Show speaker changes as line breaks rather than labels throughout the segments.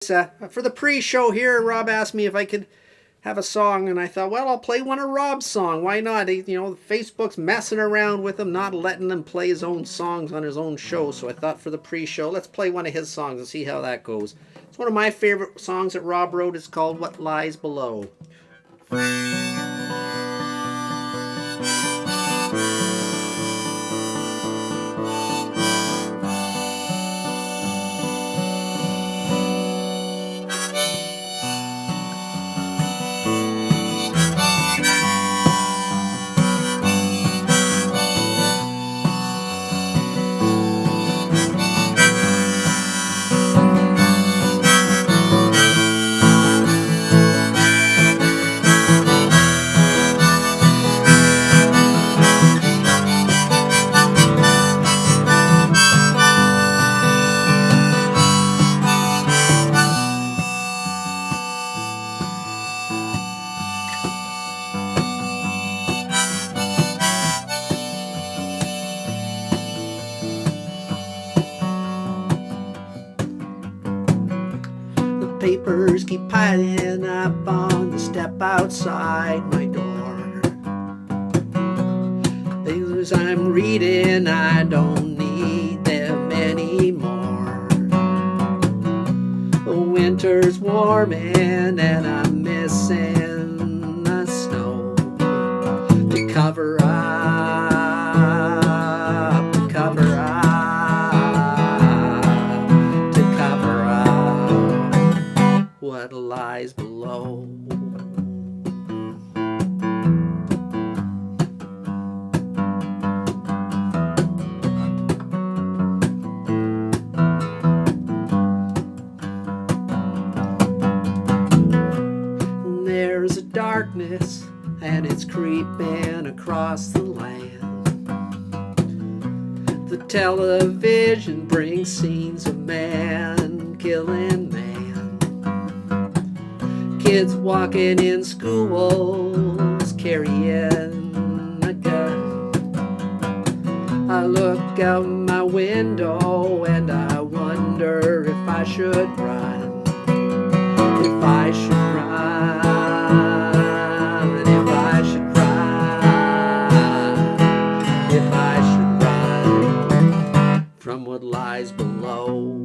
For the pre-show here, Rob asked me if I could have a song, and I thought, well, I'll play one of Rob's songs. Why not? Facebook's messing around with him, not letting him play his own songs on his own show. So I thought for the pre-show, let's play one of his songs and see how that goes. It's one of my favorite songs that Rob wrote. It's called What Lies Below. Papers keep piling up on the step outside my door. Things I'm reading, I don't need them anymore. The winter's warming and I'm missing the snow to cover up, to cover up. What lies below. There's a darkness and it's creeping across the land. The television brings scenes of man killing man. Kids walking in schools carrying a gun. I look out my window and I wonder if I should run. If I should run. If I should run. If I should run from what lies below.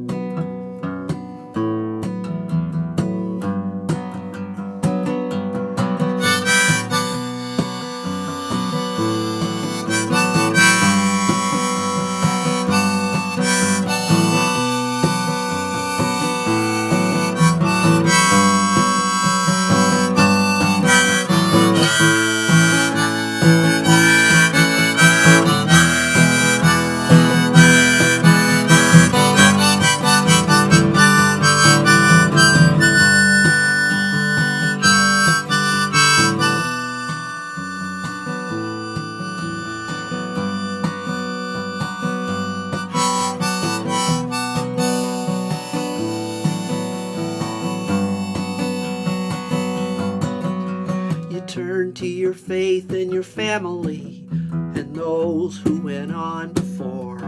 Turn to your faith and your family and those who went on before.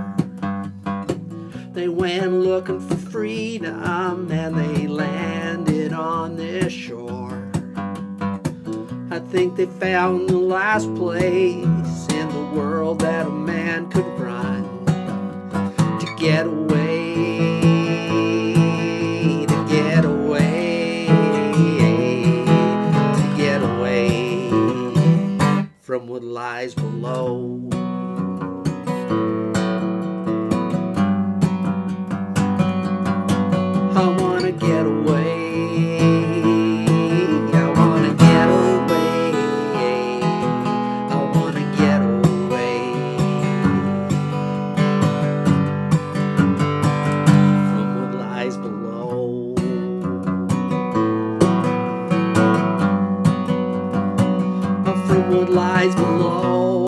They went looking for freedom and they landed on this shore. I think they found the last place in the world that a man could run to get away, to get away. From what lies below. I wanna get away. I wanna get away. I wanna get away from what lies below. From what lies below.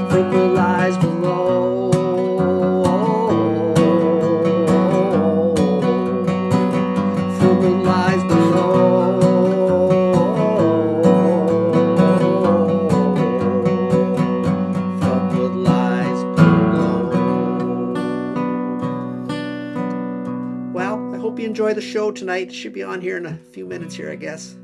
From what lies below. From what lies below. From what lies below. you enjoy the show tonight. It should be on here in a few minutes here, I guess.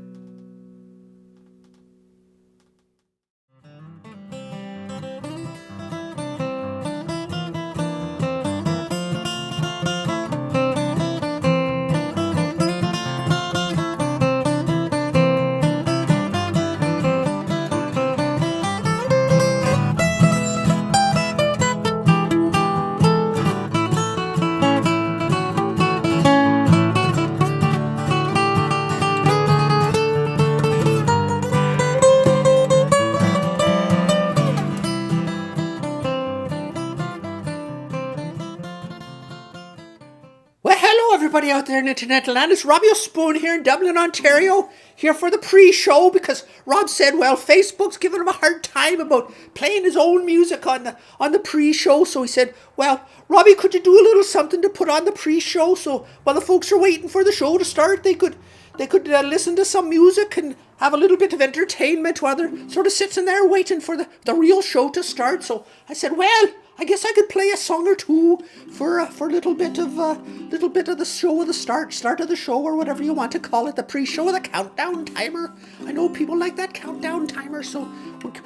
Everybody out there in internet land, it's Robbie O'Spoon here in Dublin, Ontario, here for the pre-show because Rob said, well, Facebook's giving him a hard time about playing his own music on the pre-show. So he said, well, Robbie, could you do a little something to put on the pre-show so while the folks are waiting for the show to start, they could listen to some music and have a little bit of entertainment while they're sort of sitting there waiting for the real show to start. So I said, well, I guess I could play a song or two for a little bit of the show, of the start of the show, or whatever you want to call it, the pre-show, the countdown timer. I know people like that countdown timer, so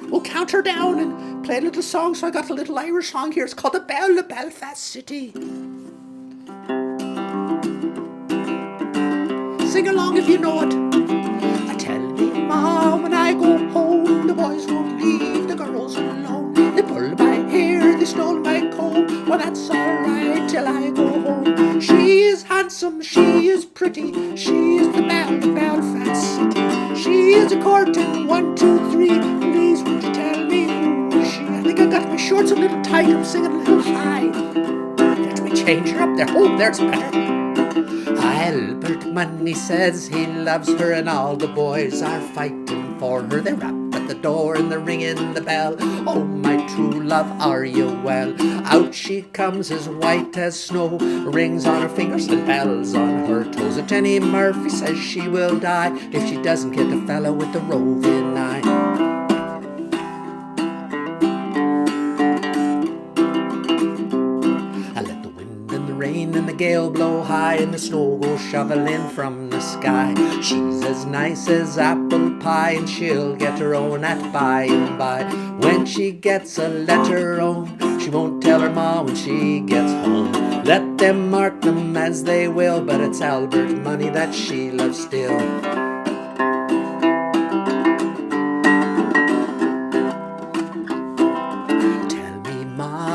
we'll count her down and play a little song. So I got a little Irish song here. It's called The Bell of Belfast City. Sing along if you know it. I tell me, Ma, when I go home, the boys won't leave the girls alone. They pulled my hair, they stole my comb. Well, that's alright till I go home. She is handsome, she is pretty, she is the belle of Belfast City. She is a courting, 1, 2, 3. Please, would you tell me who is she? I think I got my shorts a little tight, I'm singing a little high. Let me change her up there. Oh, there's better. Albert Money says he loves her, and all the boys are fighting for her. They rap at the door and they're ringing the bell. Oh, my true love, are you well? Out she comes as white as snow, rings on her fingers and bells on her toes. And Jenny Murphy says she will die if she doesn't get a fellow with the roving eye. And the gale blow high and the snow goes shoveling from the sky. She's as nice as apple pie and she'll get her own at by and by. When she gets a letter home, she won't tell her ma when she gets home. Let them mark them as they will, but it's Albert Money that she loves still.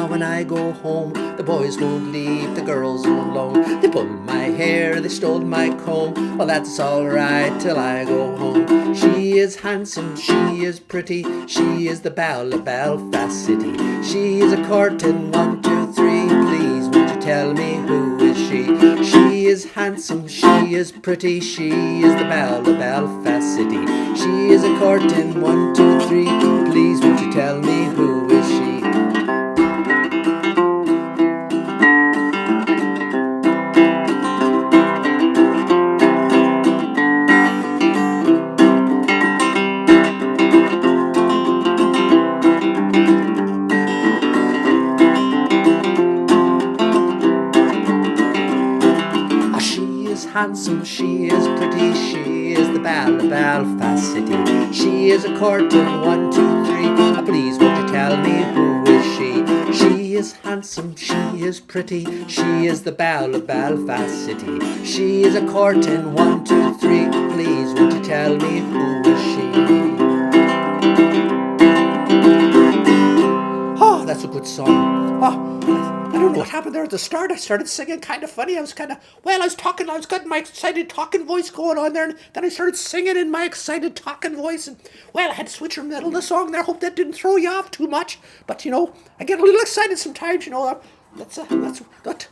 When I go home, the boys won't leave the girls alone. They pulled my hair, they stole my comb. Well, that's alright till I go home. She is handsome, she is pretty, she is the belle of Belfast City. She is a courting, 1, 2, 3. Please, won't you tell me who is she? She is handsome, she is pretty, she is the belle of Belfast City. She is a courting, 1, 2, 3. Please, won't you tell me who is she? Handsome, she is pretty, she is the belle of Belfast City. She is a courting, 1, 2, 3. Please, won't you tell me who is she? She is handsome, she is pretty, she is the belle of Belfast City. She is a courting, 1, 2, 3. Please, won't you tell me who is she? Oh, that's a good song. Oh, I don't know what happened there at the start. I started singing kind of funny. I was got my excited talking voice going on there, and then I started singing in my excited talking voice, and well, I had to switch in the middle of the song there. I hope that didn't throw you off too much, but I get a little excited sometimes, That's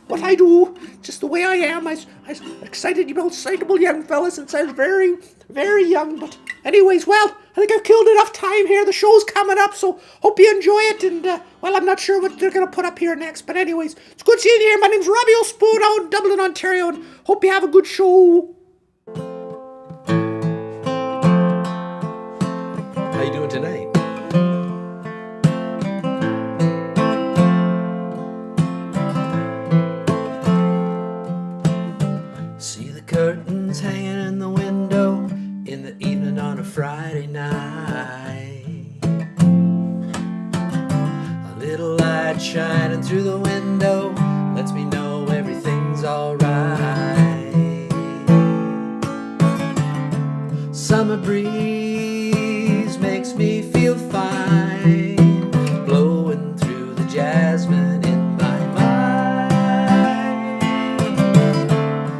what I do, just the way I am. I excited, excitable young fella since I was very, very young. But anyways, well, I think I've killed enough time here. The show's coming up, so hope you enjoy it. And, well, I'm not sure what they're going to put up here next. But anyways, it's good seeing you here. My name's Robbie O'Spoon out in Dublin, Ontario. And hope you have a good show. How you doing tonight? See curtains hanging in the window in the evening on a Friday night. A little light shining through the window lets me know everything's alright. Summer breeze makes me feel fine, blowing through the jasmine in my mind.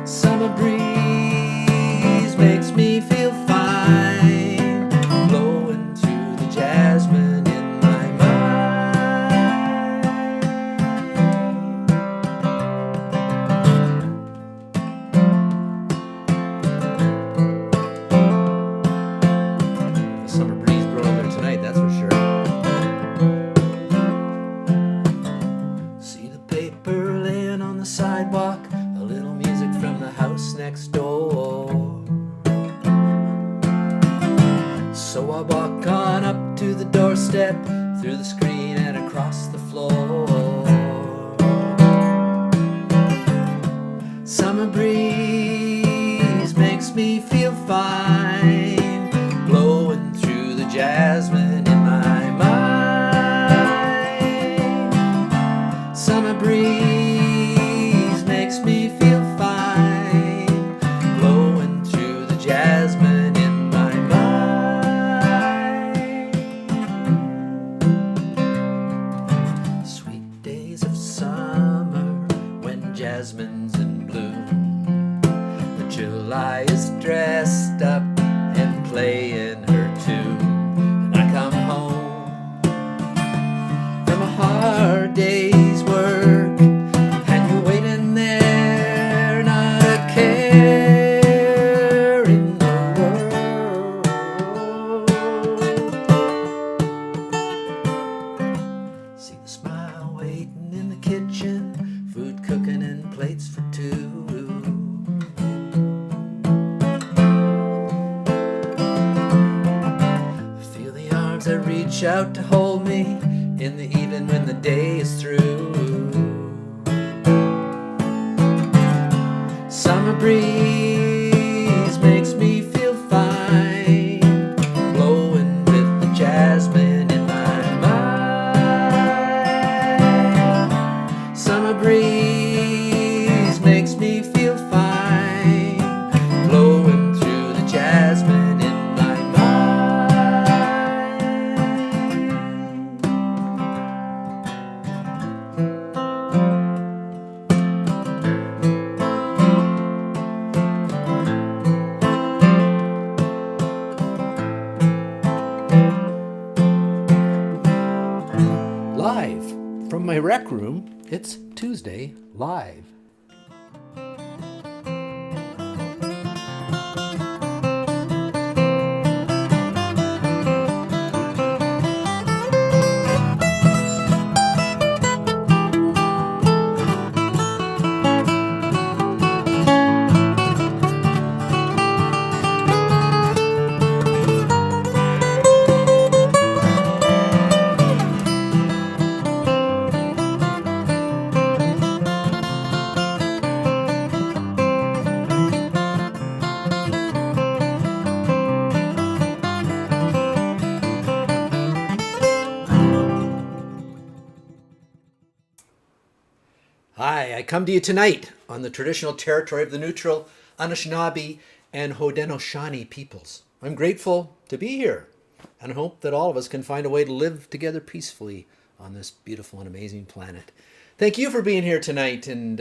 Summer breeze makes me feel fine, blowing through the jasmine in my mind. Summer breeze blowing there tonight, that's for sure. See the paper laying on the sidewalk, a little music from the house next door. So I walk on up to the doorstep, through the screen and across the floor. Summer breeze makes me feel fine, blowing through the jasmine in my mind. Summer breeze makes me feel fine, blowing through the jasmine in my mind. Sweet days of summer when jasmine's in bloom, but July is dressed up and playing her tune. And I come home from a hard day's work, and you're waiting there, not a care in the world. See the smile waiting in the kitchen, food cooking and plates for two. Feel the arms that reach out to hold me in the evening when the day is through. Summer breeze makes me feel fine, blowing with the jasmine in my mind. Summer breeze makes me feel fine, blowing through the jasmine in my mind. Live from my rec room, it's Tuesday Live. Hi, I come to you tonight on the traditional territory of the neutral Anishinaabe and Haudenosaunee peoples. I'm grateful to be here and hope that all of us can find a way to live together peacefully on this beautiful and amazing planet. Thank you for being here tonight, and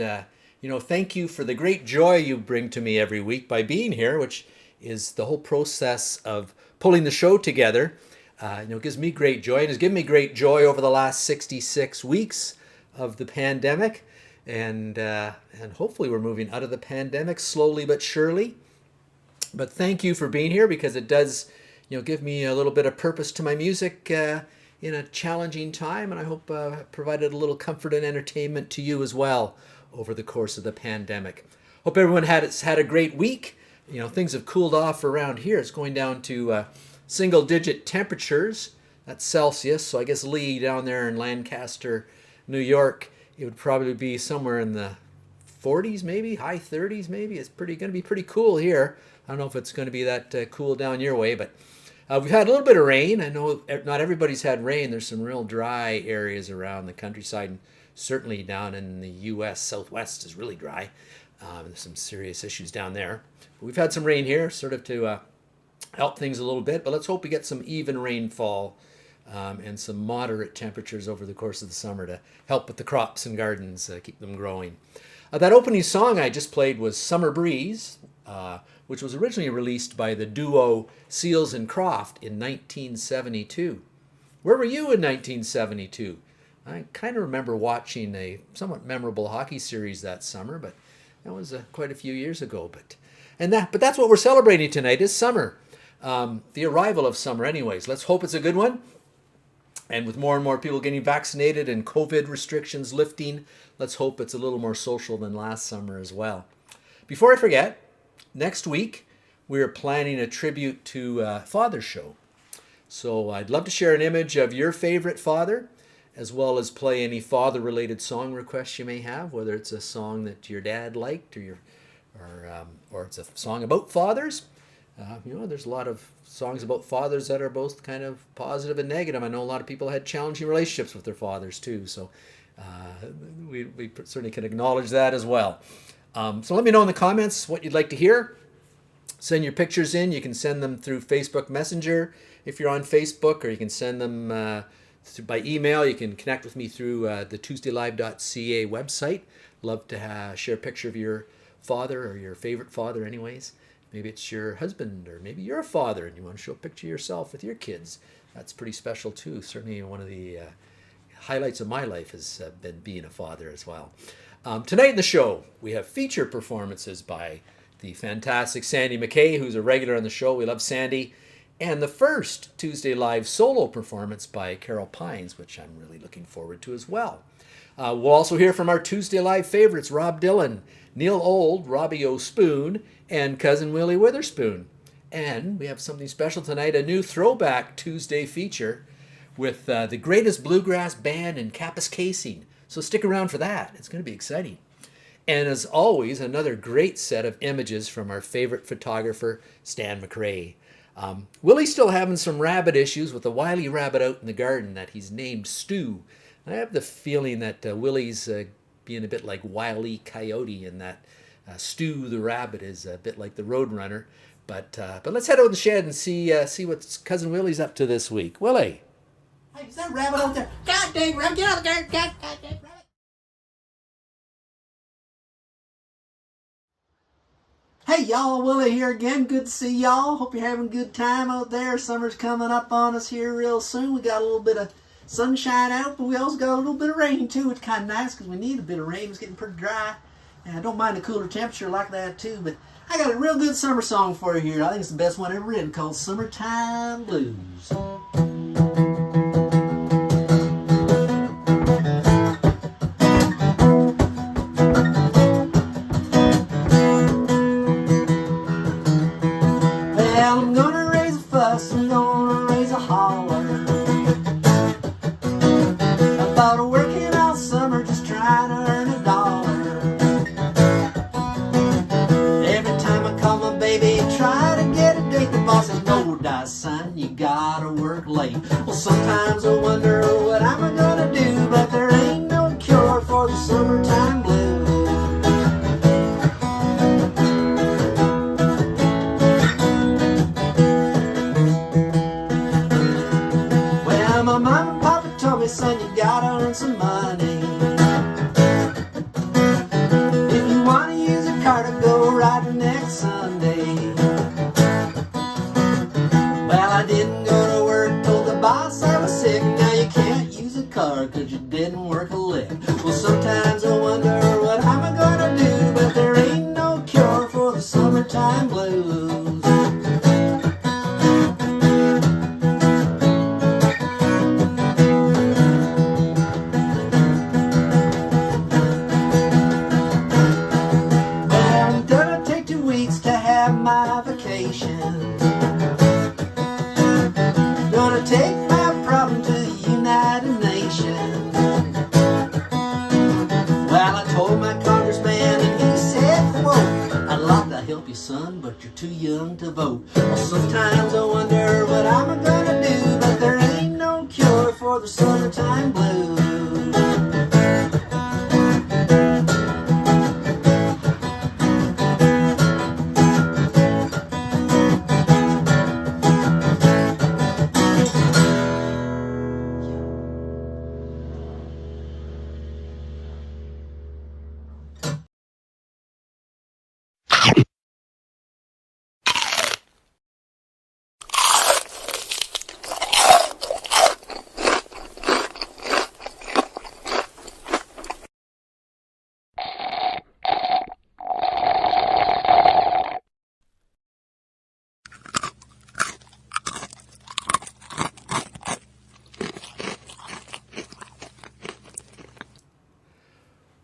thank you for the great joy you bring to me every week by being here, which is the whole process of pulling the show together. It gives me great joy, and has given me great joy over the last 66 weeks of the pandemic. And hopefully we're moving out of the pandemic slowly but surely. But thank you for being here, because it does, give me a little bit of purpose to my music in a challenging time, and I hope provided a little comfort and entertainment to you as well over the course of the pandemic. Hope everyone has had a great week. Things have cooled off around here. It's going down to single-digit temperatures. That's Celsius. So I guess Lee down there in Lancaster, New York, it would probably be somewhere in the
40s maybe, high 30s maybe. It's going to be pretty cool here. I don't know if it's going to be that cool down your way, but we've had a little bit of rain. I know not everybody's had rain. There's some real dry areas around the countryside, and certainly down in the U.S. Southwest is really dry. There's some serious issues down there. But we've had some rain here, sort of to help things a little bit, but let's hope we get some even rainfall and some moderate temperatures over the course of the summer to help with the crops and gardens, keep them growing. That opening song I just played was Summer Breeze, which was originally released by the duo Seals and Croft in 1972. Where were you in 1972? I kind of remember watching a somewhat memorable hockey series that summer, but that was quite a few years ago. But that's what we're celebrating tonight is summer. The arrival of summer anyways. Let's hope it's a good one. And with more and more people getting vaccinated and COVID restrictions lifting, let's hope it's a little more social than last summer as well. Before I forget, next week we're planning a tribute to Father's Show. So I'd love to share an image of your favorite father, as well as play any father-related song requests you may have, whether it's a song that your dad liked or it's a song about fathers. There's a lot of songs about fathers that are both kind of positive and negative. I know a lot of people had challenging relationships with their fathers too, so we certainly can acknowledge that as well. So let me know in the comments what you'd like to hear. Send your pictures in. You can send them through Facebook Messenger if you're on Facebook, or you can send them by email. You can connect with me through the tuesdaylive.ca website. Love to share a picture of your father or your favorite father anyways. Maybe it's your husband, or maybe you're a father and you want to show a picture of yourself with your kids. That's pretty special too. Certainly one of the highlights of my life has been being a father as well. Tonight in the show, we have feature performances by the fantastic Sandy Mackay, who's a regular on the show. We love Sandy. And the first Tuesday Live solo performance by Carole Pines, which I'm really looking forward to as well. We'll also hear from our Tuesday Live favorites, Rob Dylan, Neil Old, Robbie O'Spoon, and cousin Willy Witherspoon. And we have something special tonight, a new throwback Tuesday feature with the greatest bluegrass band in Kapuskasing. So stick around for that. It's going to be exciting. And as always, another great set of images from our favorite photographer, Stan McRae. Willy's still having some rabbit issues with a wily rabbit out in the garden that he's named Stu. I have the feeling that Willy's being a bit like Wile E. Coyote, and that Stu the rabbit is a bit like the Roadrunner. But let's head out in the shed and see what cousin Willy's up to this week. Willy.
Hey, is that rabbit out there? God dang rabbit, get out of there! God dang rabbit! Hey y'all, Willy here again. Good to see y'all. Hope you're having a good time out there. Summer's coming up on us here real soon. We got a little bit of sunshine out, but we also got a little bit of rain too. It's kind of nice because we need a bit of rain. It's getting pretty dry. And I don't mind the cooler temperature like that too, but I got a real good summer song for you here. I think it's the best one ever written, called Summertime Blues. Well, I'm gonna raise a fuss, I'm gonna raise a holler about working all summer just trying to earn a dollar. Every time I call my baby and try to get a date, the boss says, no, die, son, you gotta work help you, son, but you're too young to vote. Well, sometimes I wonder what I'm gonna do, but there ain't no cure for the summertime blues.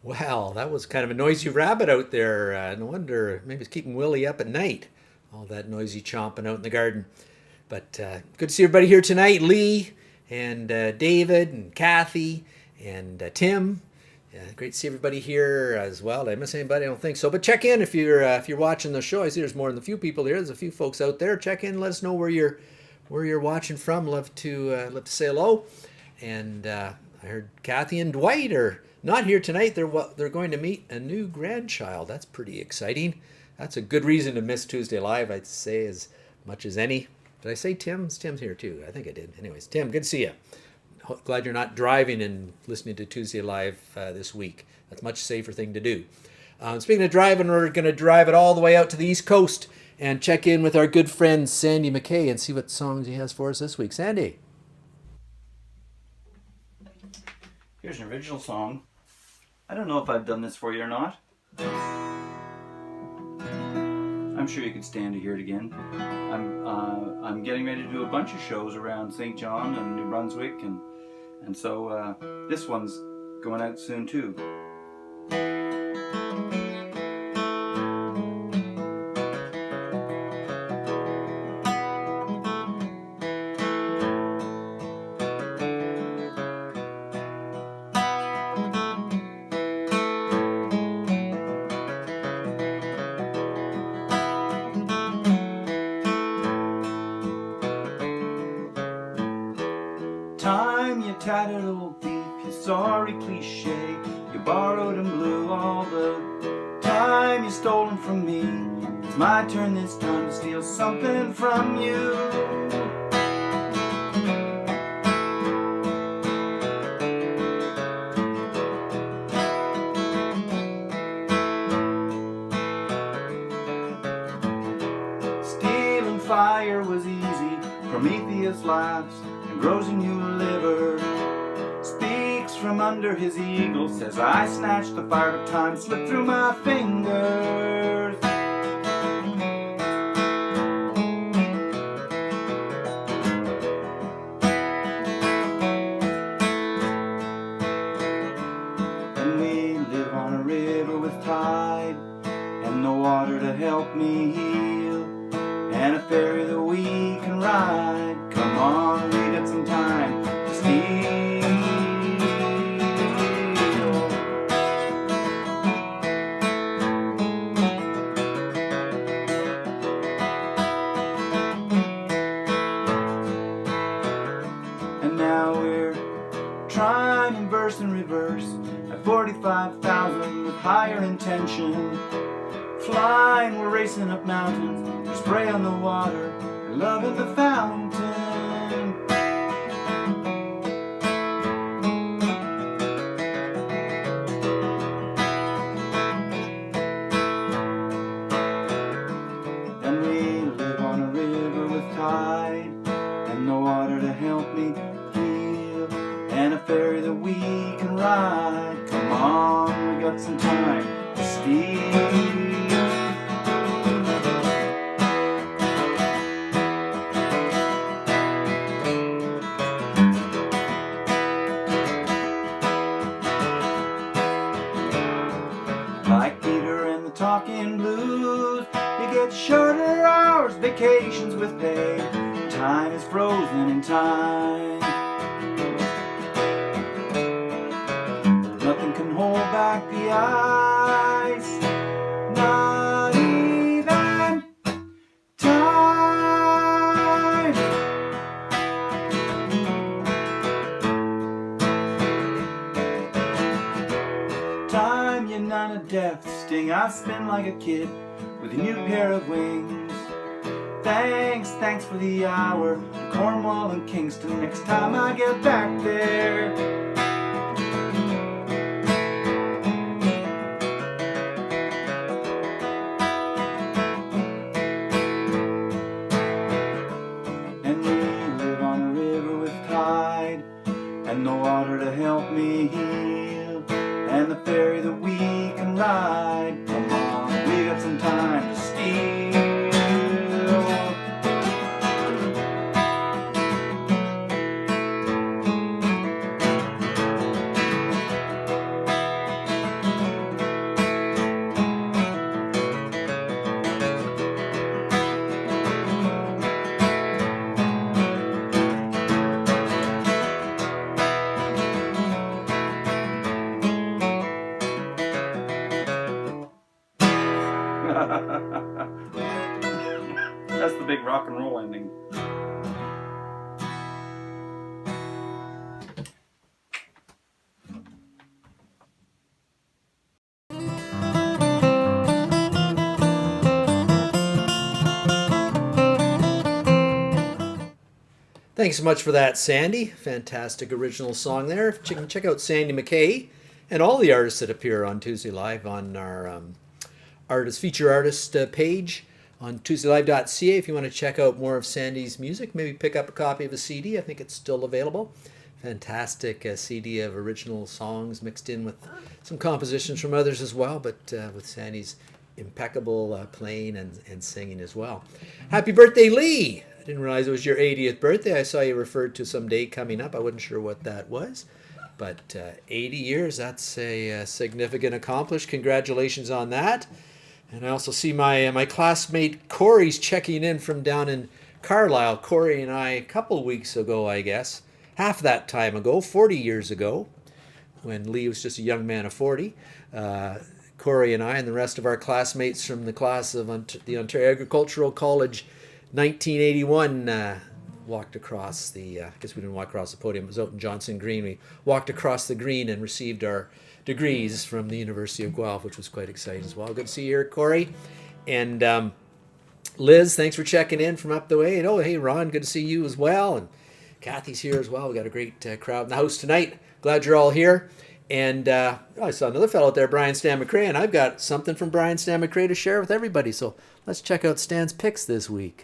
Wow, that was kind of a noisy rabbit out there. No wonder, maybe it's keeping Willie up at night. All that noisy chomping out in the garden. But good to see everybody here tonight. Lee and David and Kathy and Tim. Great to see everybody here as well. Did I miss anybody? I don't think so. But check in if you're watching the show. I see there's more than a few people here. There's a few folks out there. Check in. Let us know where you're watching from. Love to say hello. And I heard Kathy and Dwight are not here tonight. They're going to meet a new grandchild. That's pretty exciting. That's a good reason to miss Tuesday Live, I'd say, as much as any. Did I say Tim? Tim's here too. I think I did. Anyways, Tim, good to see you. Glad you're not driving and listening to Tuesday Live this week. That's a much safer thing to do. Speaking of driving, we're going to drive it all the way out to the East Coast and check in with our good friend Sandy Mackay and see what songs he has for us this week. Sandy.
Here's an original song. I don't know if I've done this for you or not. I'm sure you could stand to hear it again. I'm getting ready to do a bunch of shows around St. John and New Brunswick, and so this one's going out soon too. Time, you tattered old thief, you sorry cliche. You borrowed and blew all the time you stolen from me. It's my turn this time to steal something from you. Stealing fire was easy, Prometheus laughs and grows a new liver. Speaks from under his eagle, says I snatched the fire, but time slipped through my fingers. And we live on a river with tide, and no water to help me heal, and a ferry that we can ride. Come on, we got some time to steal. And now we're trying in verse and reverse at 45,000 with higher intention. Flying, we're racing up mountains, we spray on the water, and love in the fountain. And we live on a river with tide, and no water to help me heal, and a ferry that we can ride. Come on, we got some time to steal. Like Peter and the Talking Blues, you get shorter hours, vacations with pay. Time is frozen in time. Nothing can hold back the ice, not even time, you're not a death sting. I spin like a kid with a new pair of wings. Thanks for the hour to Cornwall and Kingston. Next time I get back there. And we live on a river with tide, and the water to help me heal, and the ferry that we can ride. Come on, we got some time to steal. That's the big rock and roll ending.
Thanks so much for that, Sandy. Fantastic original song there. Check out Sandy Mackay and all the artists that appear on Tuesday Live on our feature artist page on tuesdaylive.ca. If you want to check out more of Sandy's music, maybe pick up a copy of a CD. I think it's still available. Fantastic CD of original songs mixed in with some compositions from others as well, but with Sandy's impeccable playing and singing as well. Happy birthday, Lee! I didn't realize it was your 80th birthday. I saw you referred to some day coming up. I wasn't sure what that was. But 80 years, that's a significant accomplishment. Congratulations on that. And I also see my classmate Corey's checking in from down in Carlisle. Corey and I, a couple weeks ago, I guess, half that time ago, 40 years ago, when Lee was just a young man of 40, Corey and I and the rest of our classmates from the class of the Ontario Agricultural College 1981 walked across the, I guess we didn't walk across the podium, it was out in Johnson Green. We walked across the green and received our degrees from the University of Guelph, which was quite exciting as well. Good to see you here, Corey. And Liz, thanks for checking in from up the way. And oh, hey, Ron, good to see you as well. And Kathy's here as well. We got a great crowd in the house tonight. Glad you're all here. And I saw another fellow out there, Brian Stan McRae, and I've got something from Brian Stan McRae to share with everybody. So let's check out Stan's picks this week.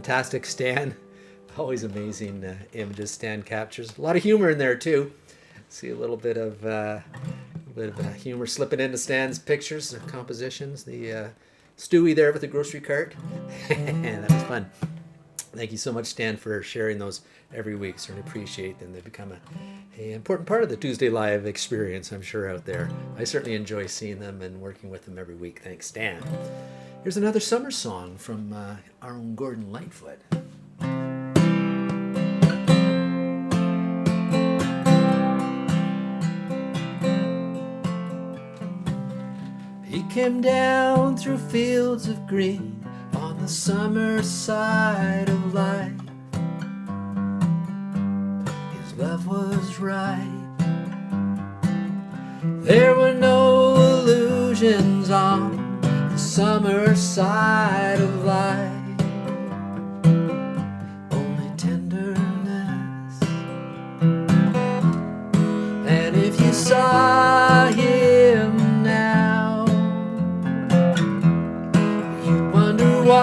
fantastic, Stan. Always amazing images Stan captures. A lot of humor in there too. See a little bit of humor slipping into Stan's pictures, compositions. The Stewie there with the grocery cart. That was fun. Thank you so much, Stan, for sharing those every week. Certainly appreciate them. They become an important part of the Tuesday Live experience, I'm sure, out there. I certainly enjoy seeing them and working with them every week. Thanks, Stan. Here's another summer song from our own Gordon Lightfoot. He came down through fields of green on the summer side of life. His love was right. There were no illusions on the summer side of life, only tenderness. And if you saw him now, you'd wonder why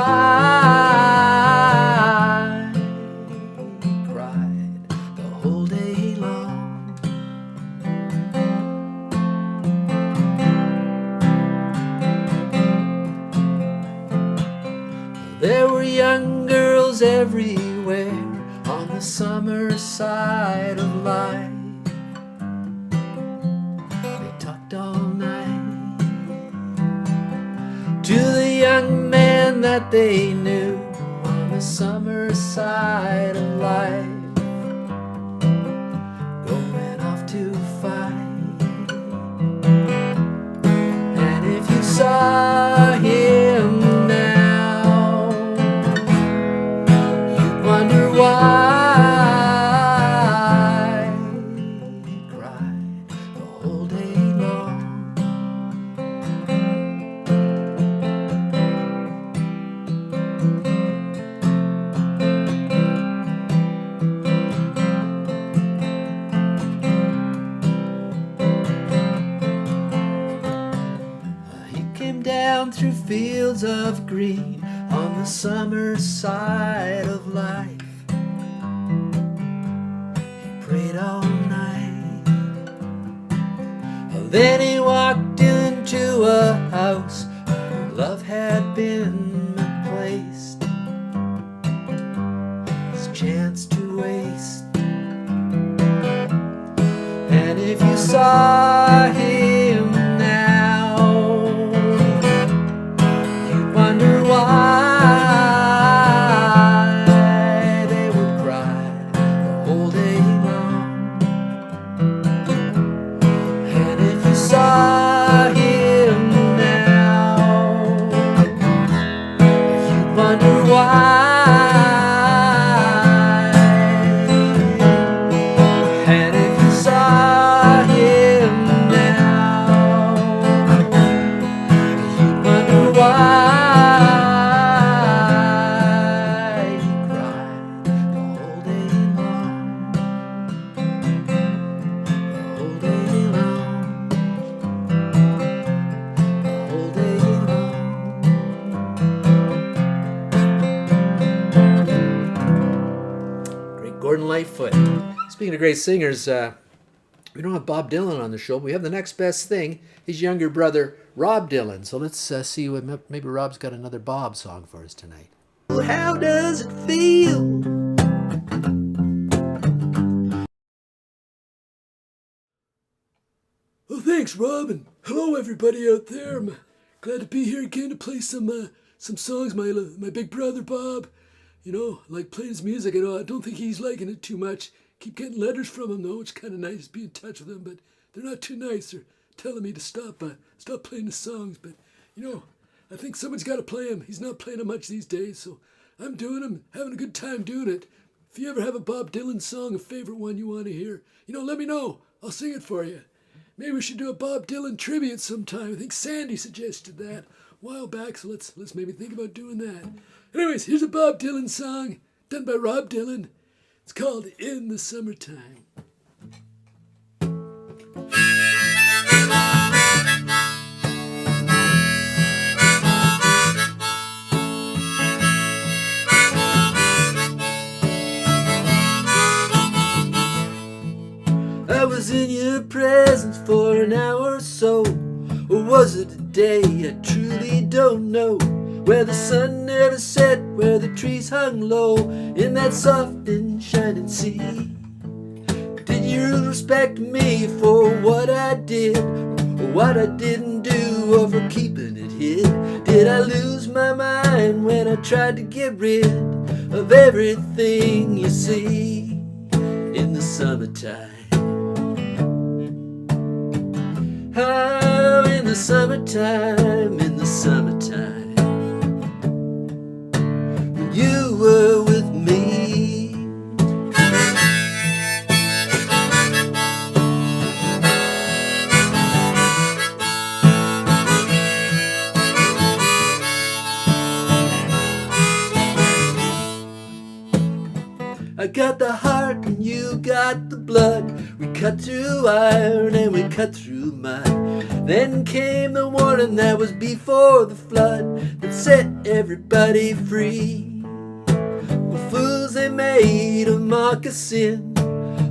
he cried the whole day long. There were young girls everywhere on the summer side of life. They talked all night to the young man that they knew on the summer side of life, going off to fight. And if you saw him now, you'd wonder why he cried the whole day long. He came down through fields of green on the summer side of life. He prayed all night. Then he walked into a house where love had been placed. His chance to waste. And if you saw him now, you'd wonder why they would cry the whole day long. And if you saw him now, you'd wonder why. And if you saw him now, you'd wonder why he cried the whole day long. The whole day long. The whole day long. Great Gordon Lightfoot. Speaking of great singers, we don't have Bob Dylan on the show, but we have the next best thing, his younger brother, Rob Dylan. So let's see what maybe Rob's got another Bob song for us tonight.
How does it feel?
Well, thanks, Rob, and hello, everybody out there. I'm glad to be here again to play some songs. My big brother, Bob, like playing his music. I don't think he's liking it too much. Keep getting letters from him, though. It's kind of nice to be in touch with him, but they're not too nice. They're telling me to stop playing the songs, but, I think someone's got to play him. He's not playing them much these days, so I'm doing them, having a good time doing it. If you ever have a Bob Dylan song, a favorite one you want to hear, let me know. I'll sing it for you. Maybe we should do a Bob Dylan tribute sometime. I think Sandy suggested that a while back, so let's maybe think about doing that. Anyways, here's a Bob Dylan song done by Rob Dylan. It's called In the Summertime.
of today, I truly don't know. Where the sun never set, where the trees hung low, in that soft and shining sea. Did you respect me for what I did, or what I didn't do, or for keeping it hid? Did I lose my mind when I tried to get rid of everything you see in the summertime? Oh, in the summertime, in the summertime, when you were with me. I got the heart and you got the blood. We cut through iron and we cut through mud. Then came the warning that was before the flood that set everybody free. Well, fools they made of moccasin,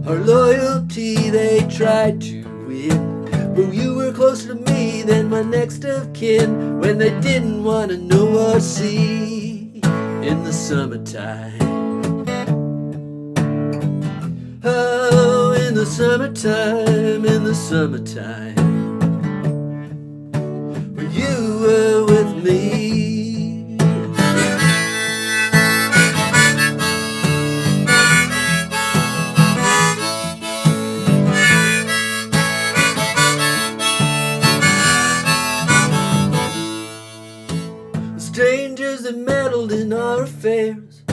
our loyalty they tried to win. But you were closer to me than my next of kin when they didn't want to know or see in the summertime. Oh, in the summertime, in the summertime, when you were with me. The strangers that meddled in our affairs,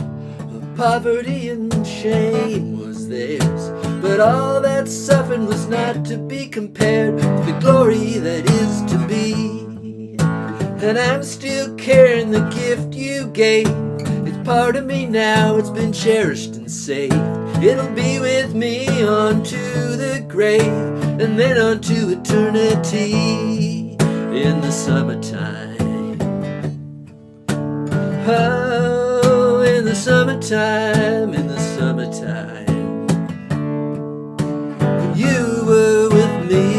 poverty and shame was theirs, but all that suffering was not to be compared to the glory that is to be. And I'm still carrying the gift you gave. It's part of me now, it's been cherished and saved. It'll be with me on to the grave, and then on to eternity in the summertime. Oh, in the summertime, in the summertime, when you were with me.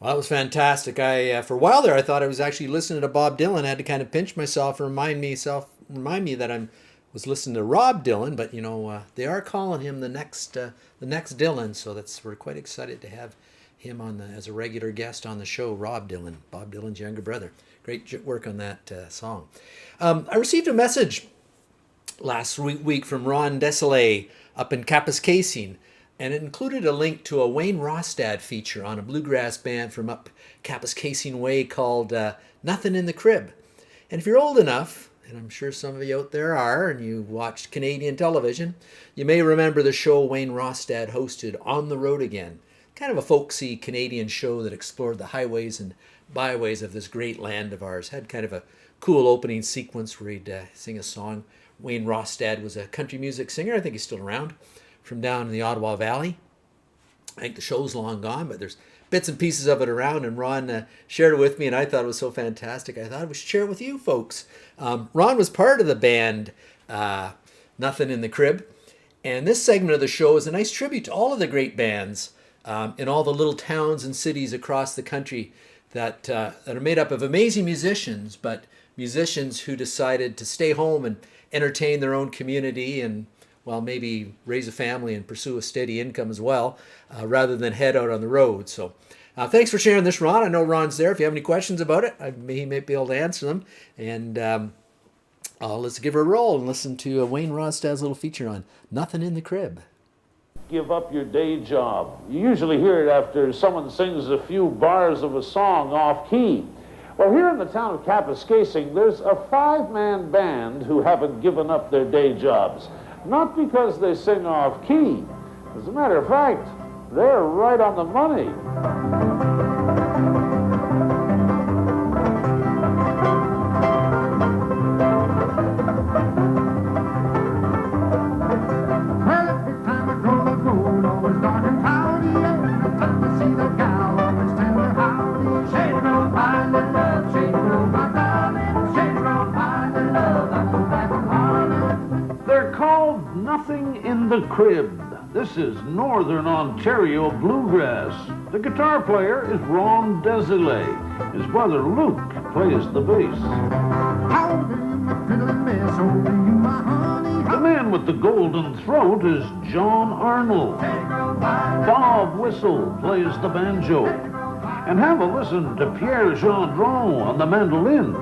Well, that was fantastic. For a while there, I thought I was actually listening to Bob Dylan. I had to kind of pinch myself and remind me that I was listening to Rob Dylan. But you know, they are calling him the next Dylan, so we're quite excited to have him on as a regular guest on the show. Rob Dylan, Bob Dylan's younger brother. Great work on that song. I received a message last week from Ron Desailly up in Kapuskasing. And it included a link to a Wayne Rostad feature on a bluegrass band from up Kapuskasing Way called Nothing in the Crib. And if you're old enough, and I'm sure some of you out there are, and you watched Canadian television, you may remember the show Wayne Rostad hosted, On the Road Again. Kind of a folksy Canadian show that explored the highways and byways of this great land of ours. Had kind of a cool opening sequence where he'd sing a song. Wayne Rostad was a country music singer. I think he's still around, from down in the Ottawa Valley. I think the show's long gone, but there's bits and pieces of it around, and Ron shared it with me, and I thought it was so fantastic. I thought we should share it with you folks. Ron was part of the band Nothing in the Crib, and this segment of the show is a nice tribute to all of the great bands in all the little towns and cities across the country that are made up of amazing musicians, but musicians who decided to stay home and entertain their own community and, well, maybe raise a family and pursue a steady income as well, rather than head out on the road. So thanks for sharing this, Ron. I know Ron's there. If you have any questions about it, he may be able to answer them. And let's give her a roll and listen to Wayne Rostad's little feature on Nothing in the Crib.
give up your day job. You usually hear it after someone sings a few bars of a song off key. Well, here in the town of Kapuskasing, there's a 5-man band who haven't given up their day jobs. Not because they sing off key. As a matter of fact, they're right on the money. Nothing in the Crib. This is Northern Ontario bluegrass. The guitar player is Ron Desilets. His brother Luke plays the bass. The man with the golden throat is John Arnold. Bob Whistle plays the banjo. And have a listen to Pierre Gendron on the mandolin.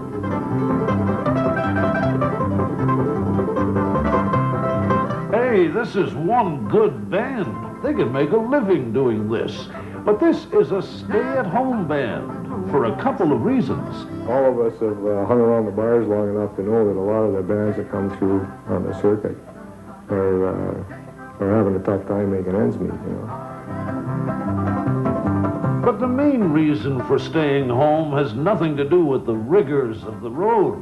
Hey, this is one good band. They can make a living doing this. But this is a stay-at-home band for a couple of reasons.
All of us have hung around the bars long enough to know that a lot of the bands that come through on the circuit are having a tough time making ends meet, you know.
But the main reason for staying home has nothing to do with the rigors of the road.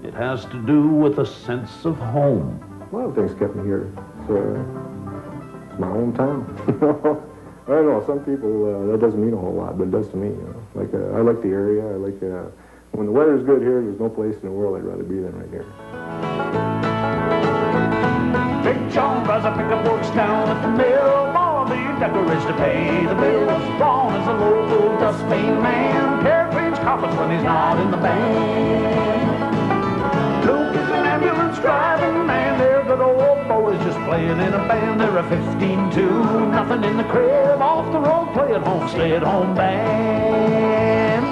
It has to do with a sense of home.
A lot of things kept me here. It's my hometown. I don't know, some people, that doesn't mean a whole lot, but it does to me, you know. Like, I like the area. I like, when the weather's good here, there's no place in the world I'd rather be than right here.
Big John drives a pickup, works down at the mill. Bobby decorates to pay the bills. Ron is a local dustpan man. Care cleans carpets when he's not in the band. Luke is an ambulance driving man. They're good old boys just playing in a band. They're a 15-2, nothing in the crib. Off the road, play at home, stay at home band.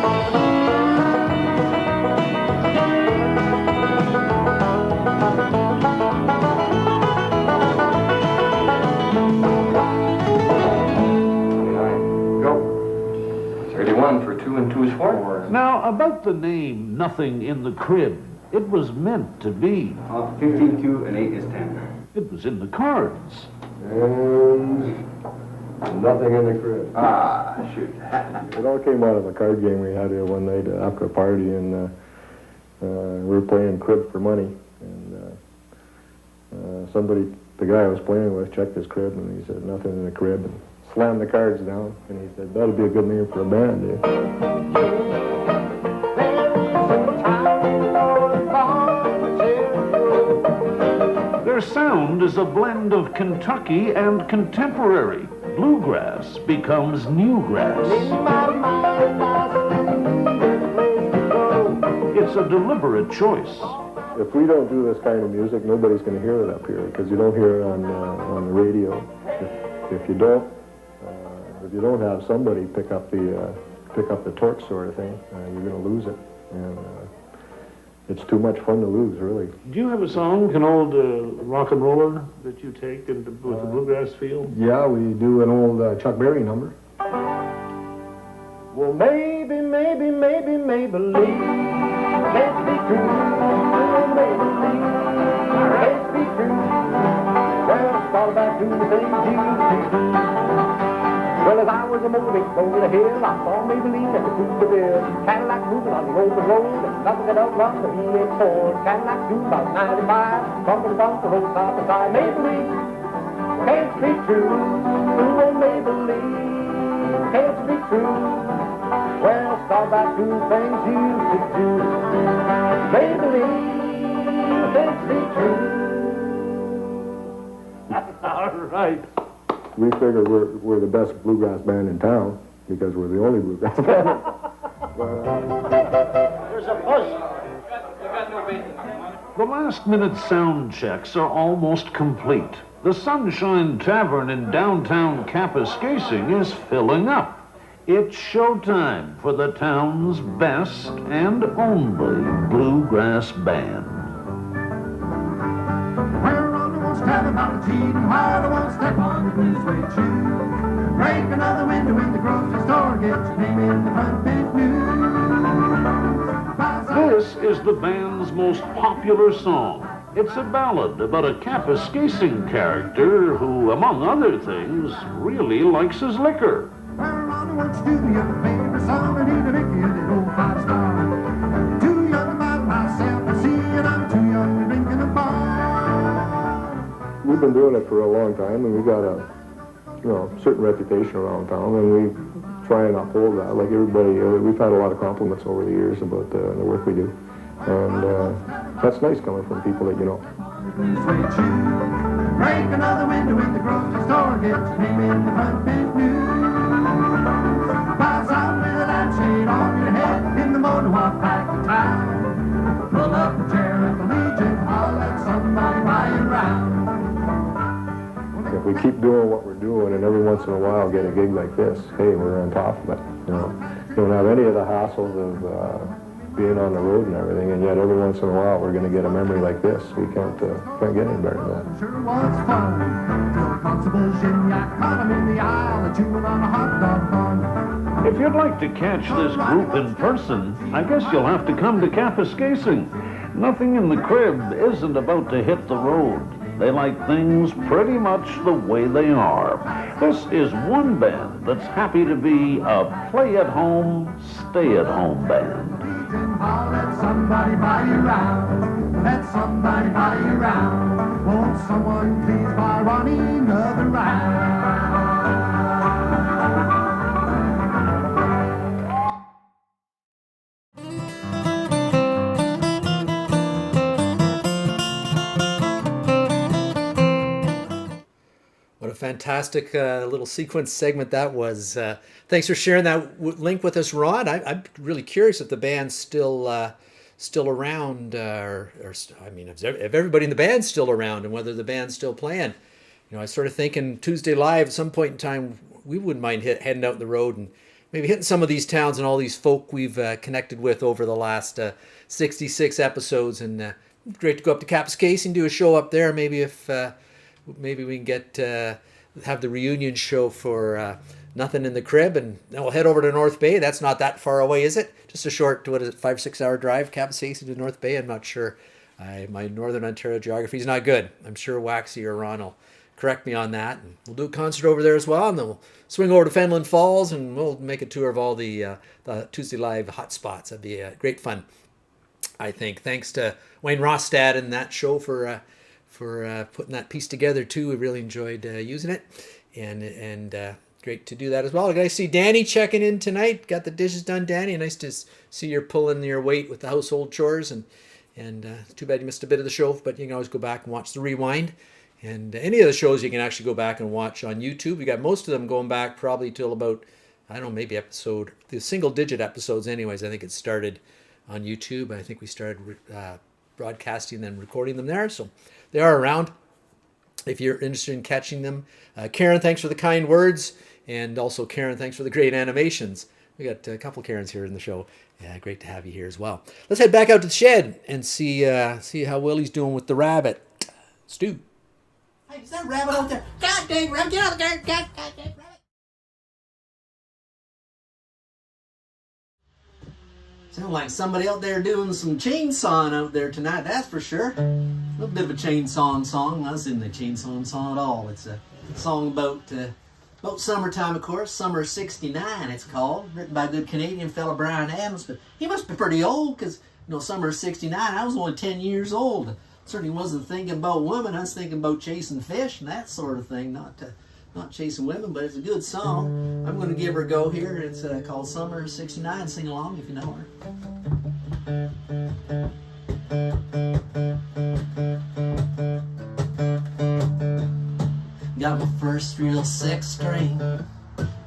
For 2 and 2 is 4.
Now, about the name, Nothing in the Crib, it was meant to be.
15, 2, and 8 is 10.
It was in the cards.
And nothing in the crib.
Ah, shoot.
It all came out of a card game we had here one night after a party, and we were playing crib for money. And somebody, the guy I was playing with, checked his crib, and he said, nothing in the crib, and slammed the cards down, and he said, that'll be a good name for a band, eh?
Their sound is a blend of Kentucky and contemporary. Bluegrass becomes newgrass. It's a deliberate choice.
If we don't do this kind of music, nobody's going to hear it up here, because you don't hear it on the radio. If you don't have somebody pick up the torch sort of thing, you're going to lose it, and it's too much fun to lose, really.
Do you have a song, an old rock and roller that you take with the bluegrass feel?
Yeah, we do an old Chuck Berry number. Well, maybe, Maybelline can't be true. Maybelline can't be true. Well, it's all about doing the things you do. Well, as I was a moving over the hill, I saw Maybelline at the Cooperville. Cadillac moving on the open road, and nothing could outrun the V8 Cadillac doing about 95, bumping about the road side by side. Maybelline can't be true. Oh, Maybelline can't be true. Well, it's all about doing things you could do. Maybelline can't be true.
All right.
We figure we're the best bluegrass band in town because we're the only bluegrass band.
There's a push. The last-minute sound checks are almost complete. The Sunshine Tavern in downtown Kapuskasing is filling up. It's showtime for the town's best and only bluegrass band.
Where on the
have about a cheating heart. I won't step on your blue suede shoe. Break another window in the grocery store. Get your name in the front page news.
This is the band's most popular song. It's a ballad about a Kapuskasing character who, among other things, really likes his liquor.
Ronnie, won't you do me a favor, son? I need to make you the old 5-star. Too young about myself to see it. I'm too young to drink in a bar.
We've been doing it for a long time, and we've got a certain reputation around town, and we try and uphold that. Like everybody, we've had a lot of compliments over the years about the work we do, and that's nice coming from people that you know.
Break another window in the grocery store. Get your name in the front page news. Pass out with a lampshade on your head in the motor walk back to town. Pull up a chair at the Legion. I'll let somebody buy you round.
If we keep doing what we're doing, and every once in a while get a gig like this, hey, we're on top of it. You don't have any of the hassles of being on the road and everything, and yet every once in a while we're going to get a memory like this. We can't get any better than that.
Sure was fun. Till Constable Gignac caught him in the aisle and chewing on a hot dog bun.
If you'd like to catch this group in person, I guess you'll have to come to Kapuskasing. Nothing in the Crib isn't about to hit the road. They like things pretty much the way they are. This is one band that's happy to be a play-at-home, stay-at-home band.
I'll let somebody buy you round. Let somebody buy you round. Won't someone please buy Ronnie another round?
What a fantastic little sequence segment that was. Thanks for sharing that link with us, Rod. I'm really curious if the band's still around, if everybody in the band's still around, and whether the band's still playing. I was sort of thinking Tuesday Live at some point in time, we wouldn't mind heading out the road and maybe hitting some of these towns and all these folk we've connected with over the last 66 episodes. And great to go up to Kapuskasing, do a show up there. Maybe maybe we can get have the reunion show for Nothing in the Crib, and then we'll head over to North Bay. That's not that far away, is it? Just a short, 5-6 hour drive, Kapuskasing to North Bay. I'm not sure. My Northern Ontario geography is not good. I'm sure Waxy or Ron will correct me on that. And we'll do a concert over there as well, and then we'll swing over to Fenelon Falls, and we'll make a tour of all the Tuesday Live hot spots. That'd be great fun, I think. Thanks to Wayne Rostad and that show for putting that piece together too. We really enjoyed using it, and great to do that as well. I see Danny checking in tonight. Got the dishes done, Danny. Nice to see you're pulling your weight with the household chores, and too bad you missed a bit of the show, but you can always go back and watch the rewind. And any of the shows you can actually go back and watch on YouTube. We got most of them going back probably till about, I don't know, maybe the single-digit episodes anyways. I think it started on YouTube. I think we started broadcasting and recording them there, so they are around if you're interested in catching them. Karen, thanks for the kind words, and also Karen, thanks for the great animations. We got a couple Karens here in the show. Yeah, great to have you here as well. Let's head back out to the shed and see how Willie's doing with the rabbit. Stu.
Hey, is that rabbit out there? God dang rabbit, get out of there! God dang rabbit! Sound like somebody out there doing some chainsawing out there tonight, that's for sure. A little bit of a chainsaw song. I was in the chainsaw song at all. It's a song about summertime, of course. Summer '69, it's called. Written by a good Canadian fella, Brian Adams. But he must be pretty old, because summer '69, I was only 10 years old. Certainly wasn't thinking about women. I was thinking about chasing fish and that sort of thing. Not chasing women, but it's a good song. I'm going to give her a go here. It's called Summer '69. Sing along if you know her. Got my first real 6-string.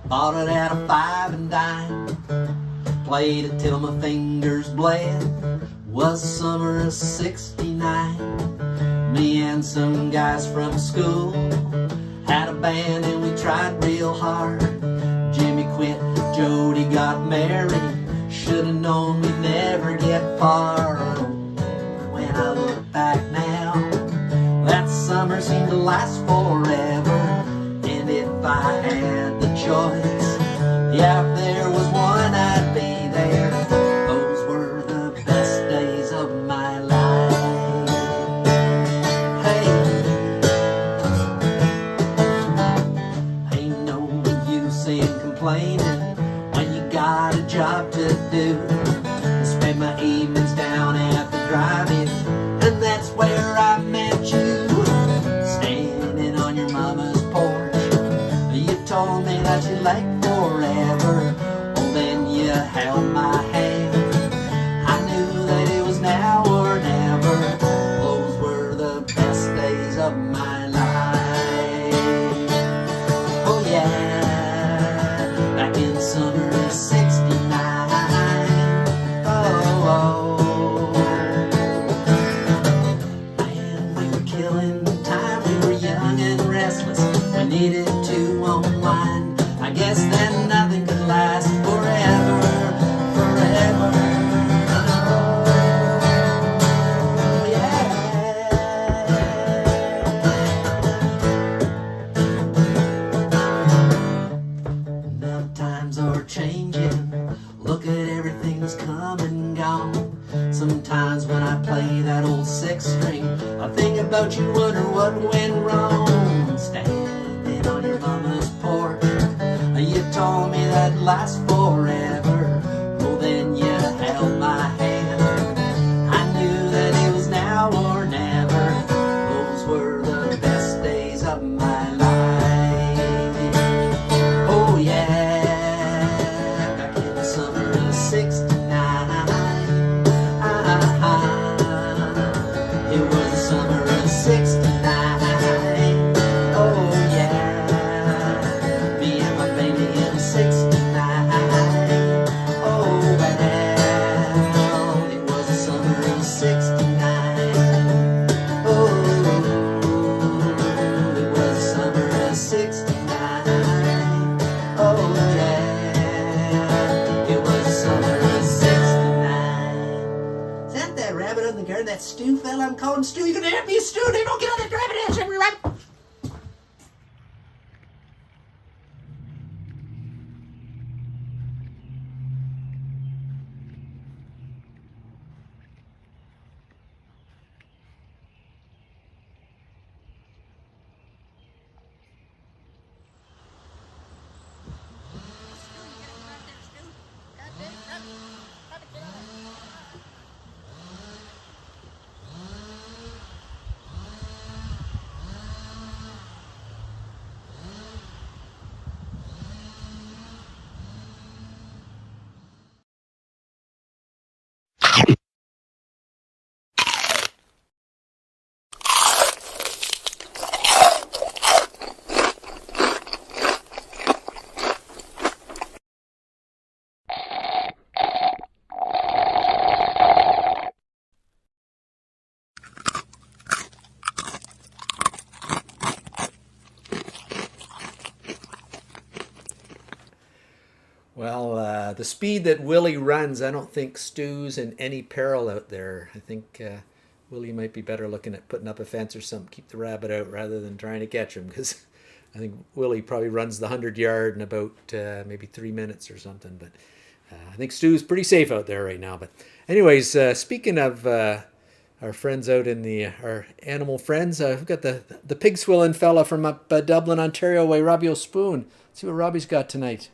Bought it at a 5 and dime. Played it till my fingers bled. Was the summer of '69. Me and some guys from school had a band and we tried real hard. Jimmy quit, Jody got married. Should've known we'd never get far. When I look back now, that summer seemed to last forever. And if I had the choice, yeah, if there was one, I'd be there. Those were the best days of my life. Hey, ain't no use in complaining when you got a job to do. I spend my evenings down at the drive-in, and that's where I met you. Standing on your mama's porch, you told me that you liked forever. Oh, then you held my hand. I knew that it was now or never. Those were the best days of my life. Oh yeah, back in summer of '69. Oh, man, we were killing time. We were young and restless. We needed to unwind. I guess then nothing could last forever, forever. Oh, yeah. Now times are changing. Look at everything that's come and gone. Sometimes when I play that old six string, I think about you, wonder what went wrong. Standing on your mama's porch, you told me that'd last forever. Oh, then you held my hand. I knew that it was now or never. Those were the best days of my life. Oh yeah, back in the summer of '69. It was the summer of '69. Oh yeah, me and my baby in '69. Oh well, it was the summer of '69. Oh, it was the summer of '69. Oh yeah, it was the summer of '69. Is that rabbit in the garden? That Stu fella I'm calling Stu? You gonna help me, Stu? They don't get on that rabbit ass every rabbit.
Well, the speed that Willie runs, I don't think Stu's in any peril out there. I think Willie might be better looking at putting up a fence or something, keep the rabbit out rather than trying to catch him, because I think Willie probably runs the 100-yard in about maybe 3 minutes or something. But I think Stu's pretty safe out there right now. But anyways, speaking of our friends out in our animal friends, we've got the pig swilling fella from up Dublin, Ontario way, Robbie O'Spoon. Let's see what Robbie's got tonight.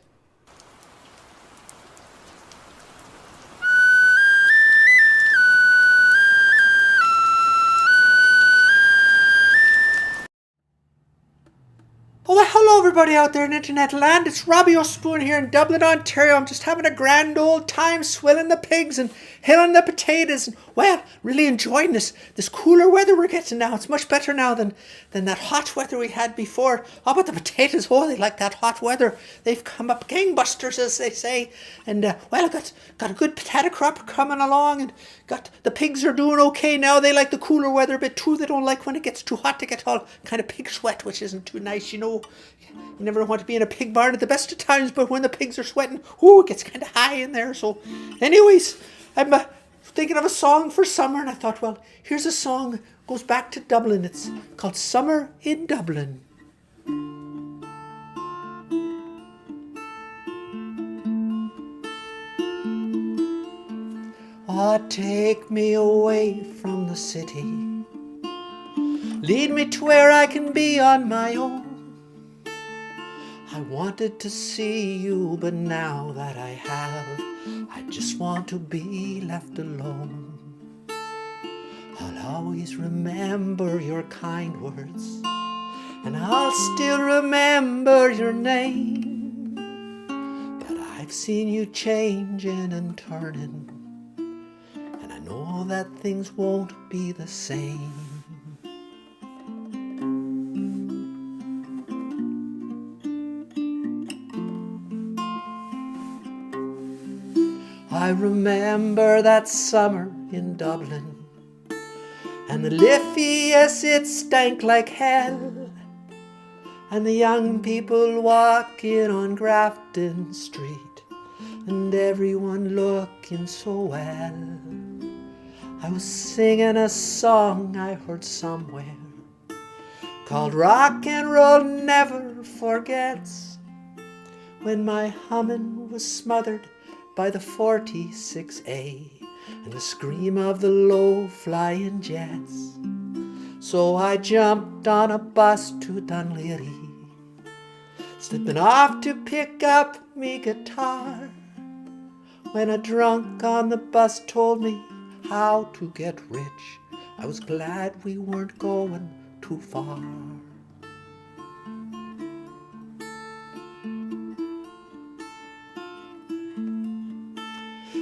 Oh, well, hello everybody out there in internet land. It's Robbie O'Spoon here in Dublin, Ontario. I'm just having a grand old time swilling the pigs and hilling the potatoes. And, well, really enjoying this cooler weather we're getting now. It's much better now than that hot weather we had before. How about the potatoes? Oh, they like that hot weather. They've come up gangbusters, as they say. And, well, I got a good potato crop coming along. And the pigs are doing okay now. They like the cooler weather a bit too. They don't like when it gets too hot to get all kind of pig sweat, which isn't too nice, you know. You never want to be in a pig barn at the best of times, but when the pigs are sweating, ooh, it gets kind of high in there. So, anyways, I'm thinking of a song for summer, and I thought, well, here's a song goes back to Dublin. It's called Summer in Dublin. Oh, take me away from the city. Lead me to where I can be on my own. I wanted to see you, but now that I have, I just want to be left alone. I'll always remember your kind words, and I'll still remember your name. But I've seen you changing and turning, and I know that things won't be the same. I remember that summer in Dublin, and the Liffey, yes, it stank like hell, and the young people walking on Grafton Street, and everyone looking so well. I was singing a song I heard somewhere, called Rock and Roll Never Forgets, when my humming was smothered by the 46A and the scream of the low-flying jets. So I jumped on a bus to Dunleary, slipping off to pick up me guitar, when a drunk on the bus told me how to get rich. I was glad we weren't going too far.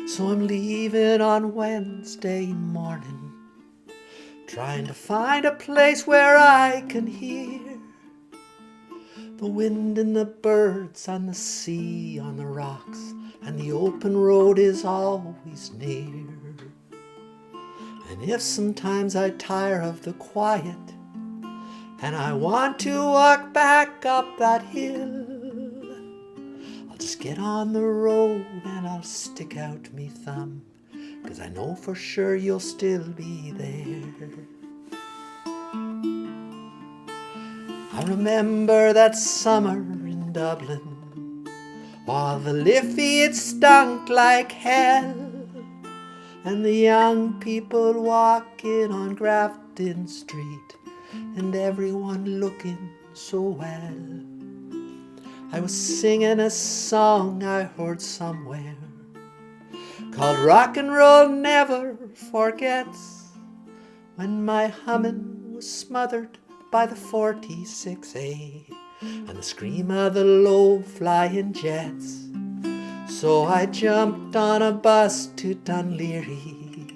So I'm leaving on Wednesday morning, trying to find a place where I can hear the wind and the birds and the sea on the rocks, and the open road is always near. And if sometimes I tire of the quiet and I want to walk back up that hill, just get on the road and I'll stick out me thumb, 'cause I know for sure you'll still be there. I remember that summer in Dublin, while the Liffey it stunk like hell, and the young people walking on Grafton Street, and everyone looking so well. I was singing a song I heard somewhere, called Rock and Roll Never Forgets, when my humming was smothered by the 46A and the scream of the low-flying jets. So I jumped on a bus to Dunleary,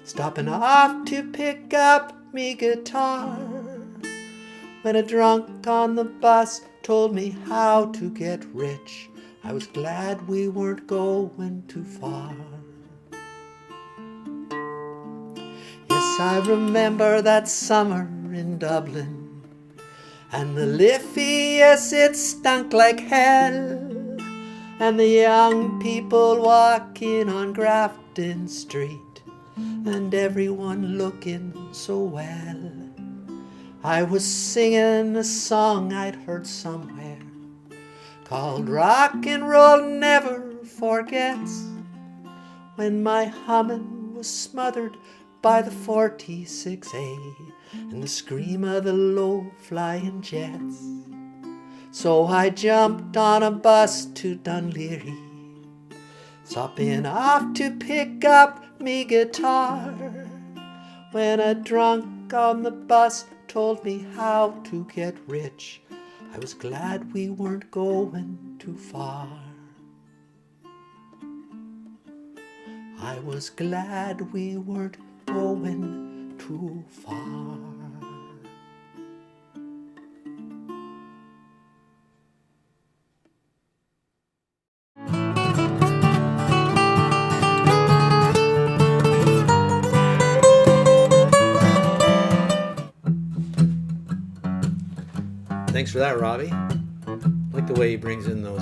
stopping off to pick up me guitar, when a drunk on the bus told me how to get rich. I was glad we weren't going too far. Yes, I remember that summer in Dublin, and the Liffey, yes, it stunk like hell, and the young people walking on Grafton Street, and everyone looking so well. I was singing a song I'd heard somewhere, called Rock and Roll Never Forgets, when my humming was smothered by the 46A and the scream of the low-flying jets. So I jumped on a bus to Dunleary, stopping off to pick up me guitar, when a drunk on the bus told me how to get rich. I was glad we weren't going too far. I was glad we weren't going too far.
Thanks for that, Robbie. I like the way he brings in those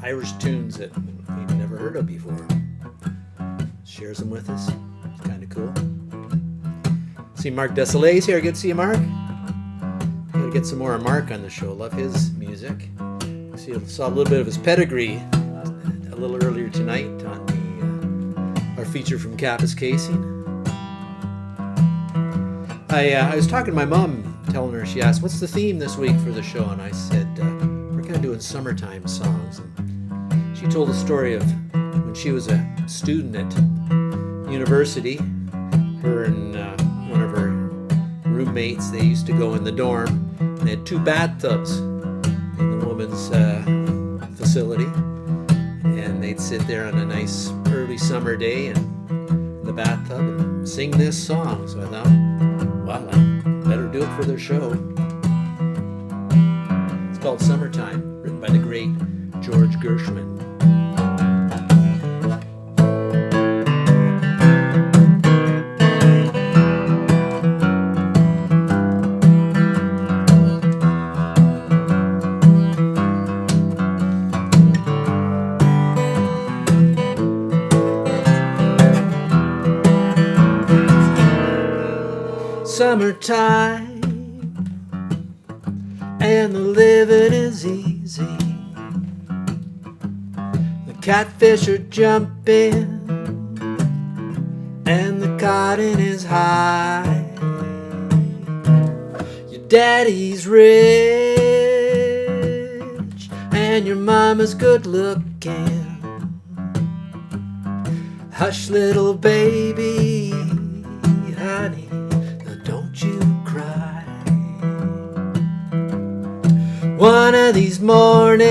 Irish tunes that we've never heard of before. Shares them with us. It's kind of cool. See Mark Desalay's here. Good to see you, Mark. Gotta get some more of Mark on the show. Love his music. Saw a little bit of his pedigree a little earlier tonight on our feature from Kapuskasing. I was talking to my mom, telling her, she asked, what's the theme this week for the show? And I said, we're kind of doing summertime songs. And she told a story of when she was a student at university. Her and one of her roommates, they used to go in the dorm, and they had 2 bathtubs in the woman's facility. And they'd sit there on a nice early summer day in the bathtub and sing this song. So I thought, well, I better do it for their show. It's called Summertime, written by the great George Gershwin. Summertime, and the living is easy. The catfish are jumping, and the cotton is high. Your daddy's rich, and your mama's good looking. Hush, little baby, honey, don't you cry. One of these mornings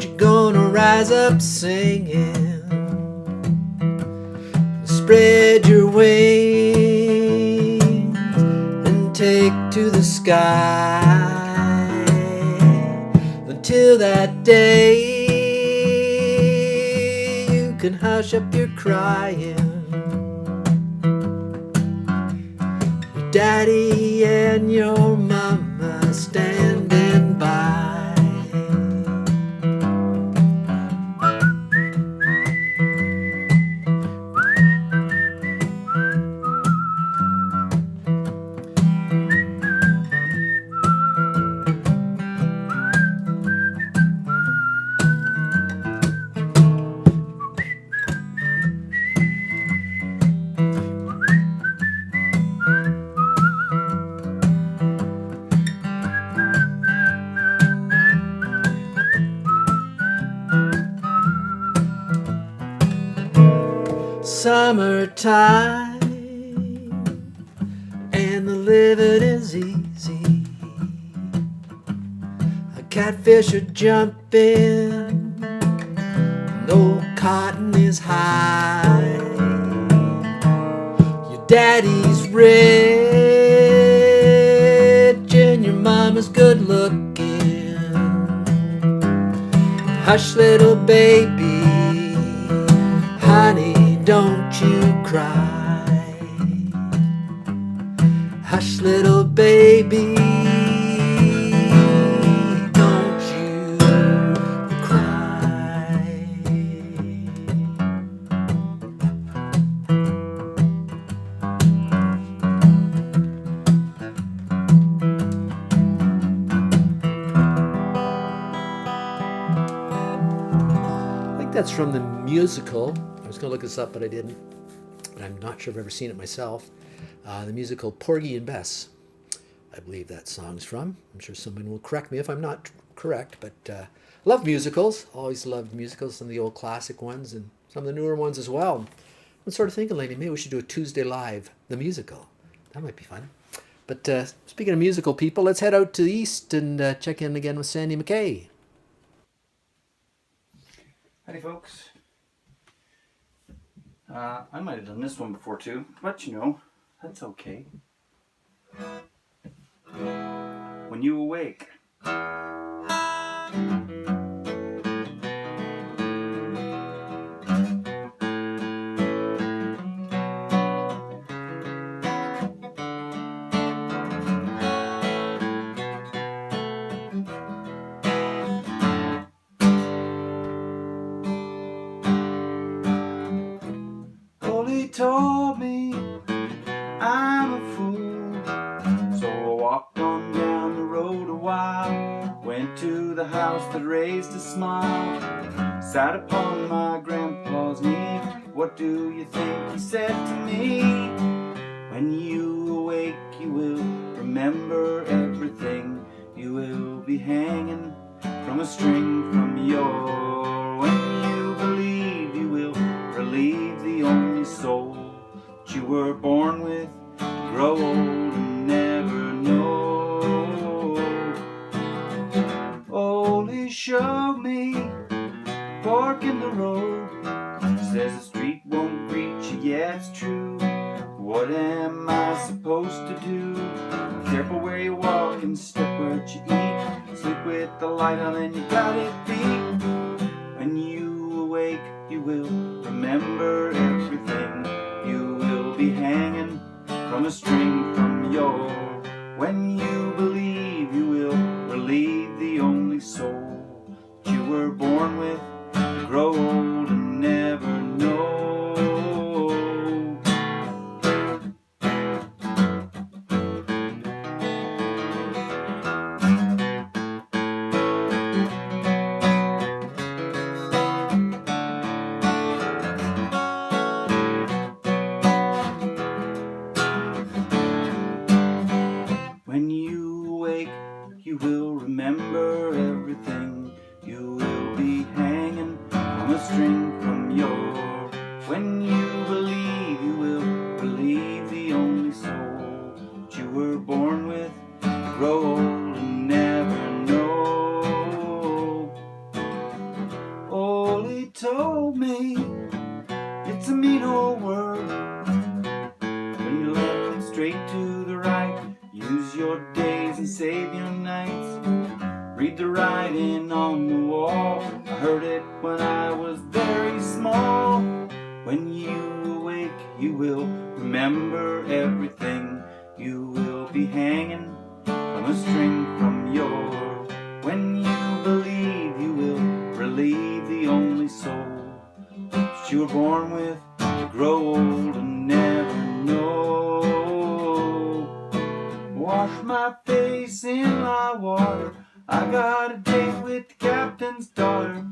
you're gonna rise up singing. Spread your wings and take to the sky. Until that day you can hush up your crying. Daddy and your mama standing by. Summertime, and the living is easy. A catfish are jumping, no cotton is high. Your daddy's rich, and your mama's good looking. Hush, little baby, honey, don't you cry. Hush, little baby, don't you cry. I think that's from the musical. I was going to look this up, but I didn't. But I'm not sure I've ever seen it myself. The musical Porgy and Bess, I believe that song's from. I'm sure someone will correct me if I'm not correct, but love musicals. Always loved musicals, some of the old classic ones and some of the newer ones as well. I'm sort of thinking, lady, maybe we should do a Tuesday Live, the musical. That might be fun. But speaking of musical people, let's head out to the east and check in again with Sandy McKay.
Howdy, folks. I might have done this one before too, but you know, that's okay. When you awake. Told me house that raised a smile sat upon my grandpa's knee. What do you think he said to me? When you awake, you will remember everything. You will be hanging from a string from your. When you believe, you will relieve the only soul that you were born with, grow old and never know. Only show me fork in the road. Says the street won't greet you, yeah, it's true. What am I supposed to do? Careful where you walk and step what you eat. Sleep with the light on and you got it beat. When you awake, you will remember everything. You will be hanging from a string from your. When you believe, you will relieve the only soul that you were born with, grow old and never know. When you awake, you will remember everything. You will be hanging from a string from your. When you believe, you will believe the only soul that you were born with, grow old and never know. Ollie told me it's a mean old world. When you left and straight to the right, use your days and save your nights. Read the writing on the wall. I heard it when I was very small. When you awake, you will remember everything. You will be hanging from a string from your. When you believe, you will relieve the only soul that you were born with, grow old and never know. Wash my face in my water. I got a date with the captain's daughter.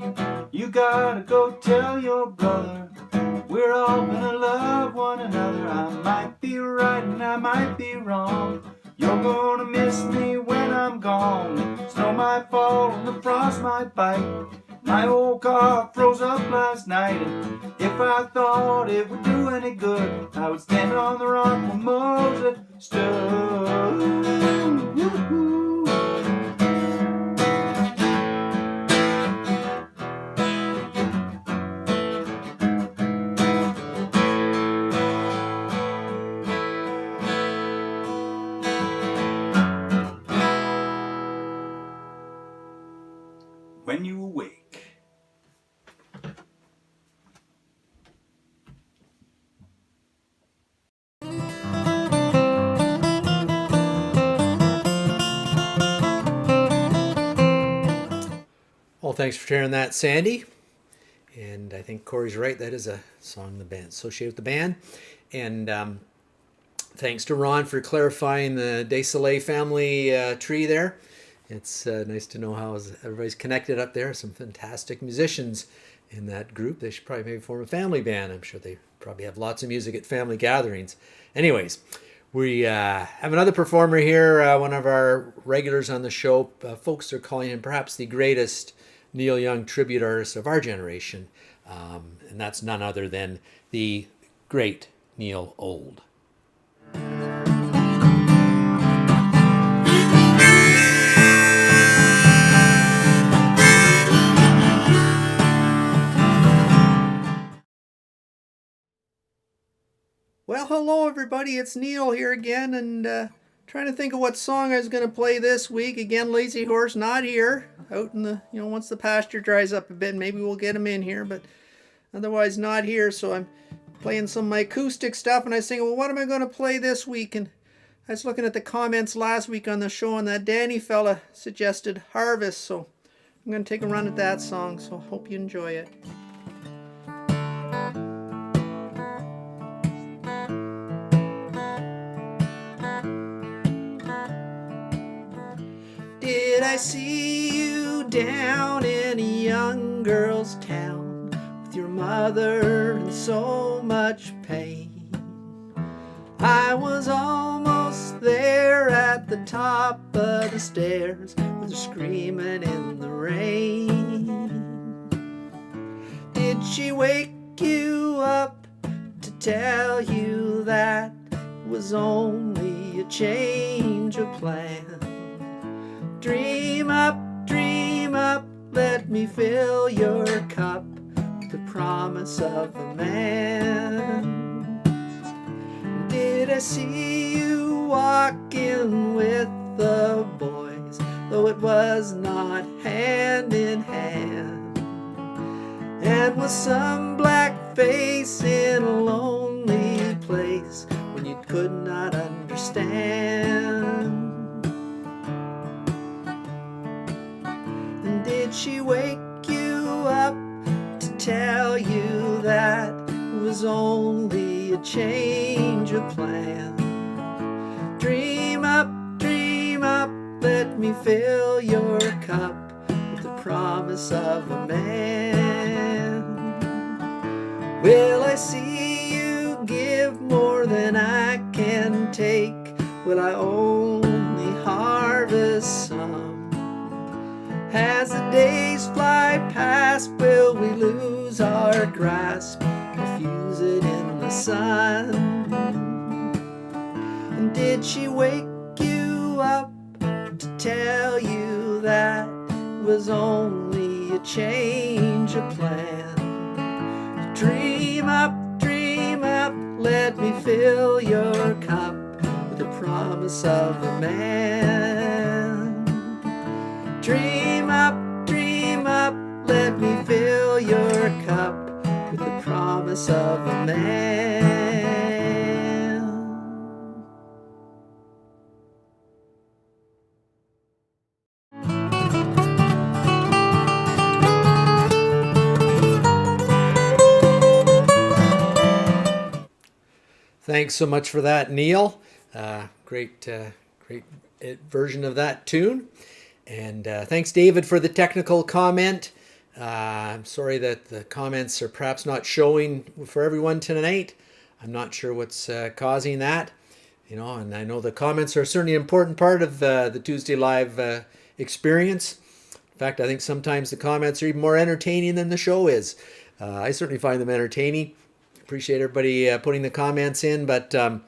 You gotta go tell your brother we're all gonna love one another. I might be right and I might be wrong. You're gonna miss me when I'm gone. Snow might fall and the frost might bite. My old car froze up last night, and if I thought it would do any good, I would stand on the rock where Moses stood. When you awake.
Well, thanks for sharing that, Sandy. And I think Corey's right. That is a song the band associated with the band. And thanks to Ron for clarifying the De Soleil family tree there. It's nice to know how everybody's connected up there. Some fantastic musicians in that group. They should probably maybe form a family band. I'm sure they probably have lots of music at family gatherings. Anyways, we have another performer here, one of our regulars on the show. Folks are calling him perhaps the greatest Neil Young tribute artist of our generation. And that's none other than the great Neil Old. Well, hello everybody, it's Neil here again, and trying to think of what song I was going to play this week. Again, Lazy Horse not here, out in the, once the pasture dries up a bit, maybe we'll get him in here, but otherwise not here, so I'm playing some of my acoustic stuff, and I was thinking, well, what am I going to play this week? And I was looking at the comments last week on the show, and that Danny fella suggested Harvest, so I'm going to take a run at that song, so hope you enjoy it. Did I see you
down in a young girl's town with your mother in so much pain. I was almost there at the top of the stairs with her screaming in the rain. Did she wake you up to tell you that it was only a change of plan? Dream up, let me fill your cup with the promise of a man. Did I see you walking with the boys, though it was not hand in hand? And was some black face in a lonely place when you could not understand? And did she wake you up to tell you that it was only a change of plan? Dream up, let me fill your cup with the promise of a man. Will I see you give more than I can take? Will I only harvest some? As the days fly past, will we lose our grasp, confuse it in the sun? And did she wake you up to tell you that it was only a change of plan? Dream up, let me fill your cup with the promise of a man. Dream up, let me fill your cup with the promise of a man.
Thanks so much for that, Neil. Great version of that tune. And thanks, David, for the technical comment. I'm sorry that the comments are perhaps not showing for everyone tonight. I'm not sure what's causing that. And I know the comments are certainly an important part of the Tuesday Live experience. In fact, I think sometimes the comments are even more entertaining than the show is. I certainly find them entertaining. Appreciate everybody putting the comments in, but I'll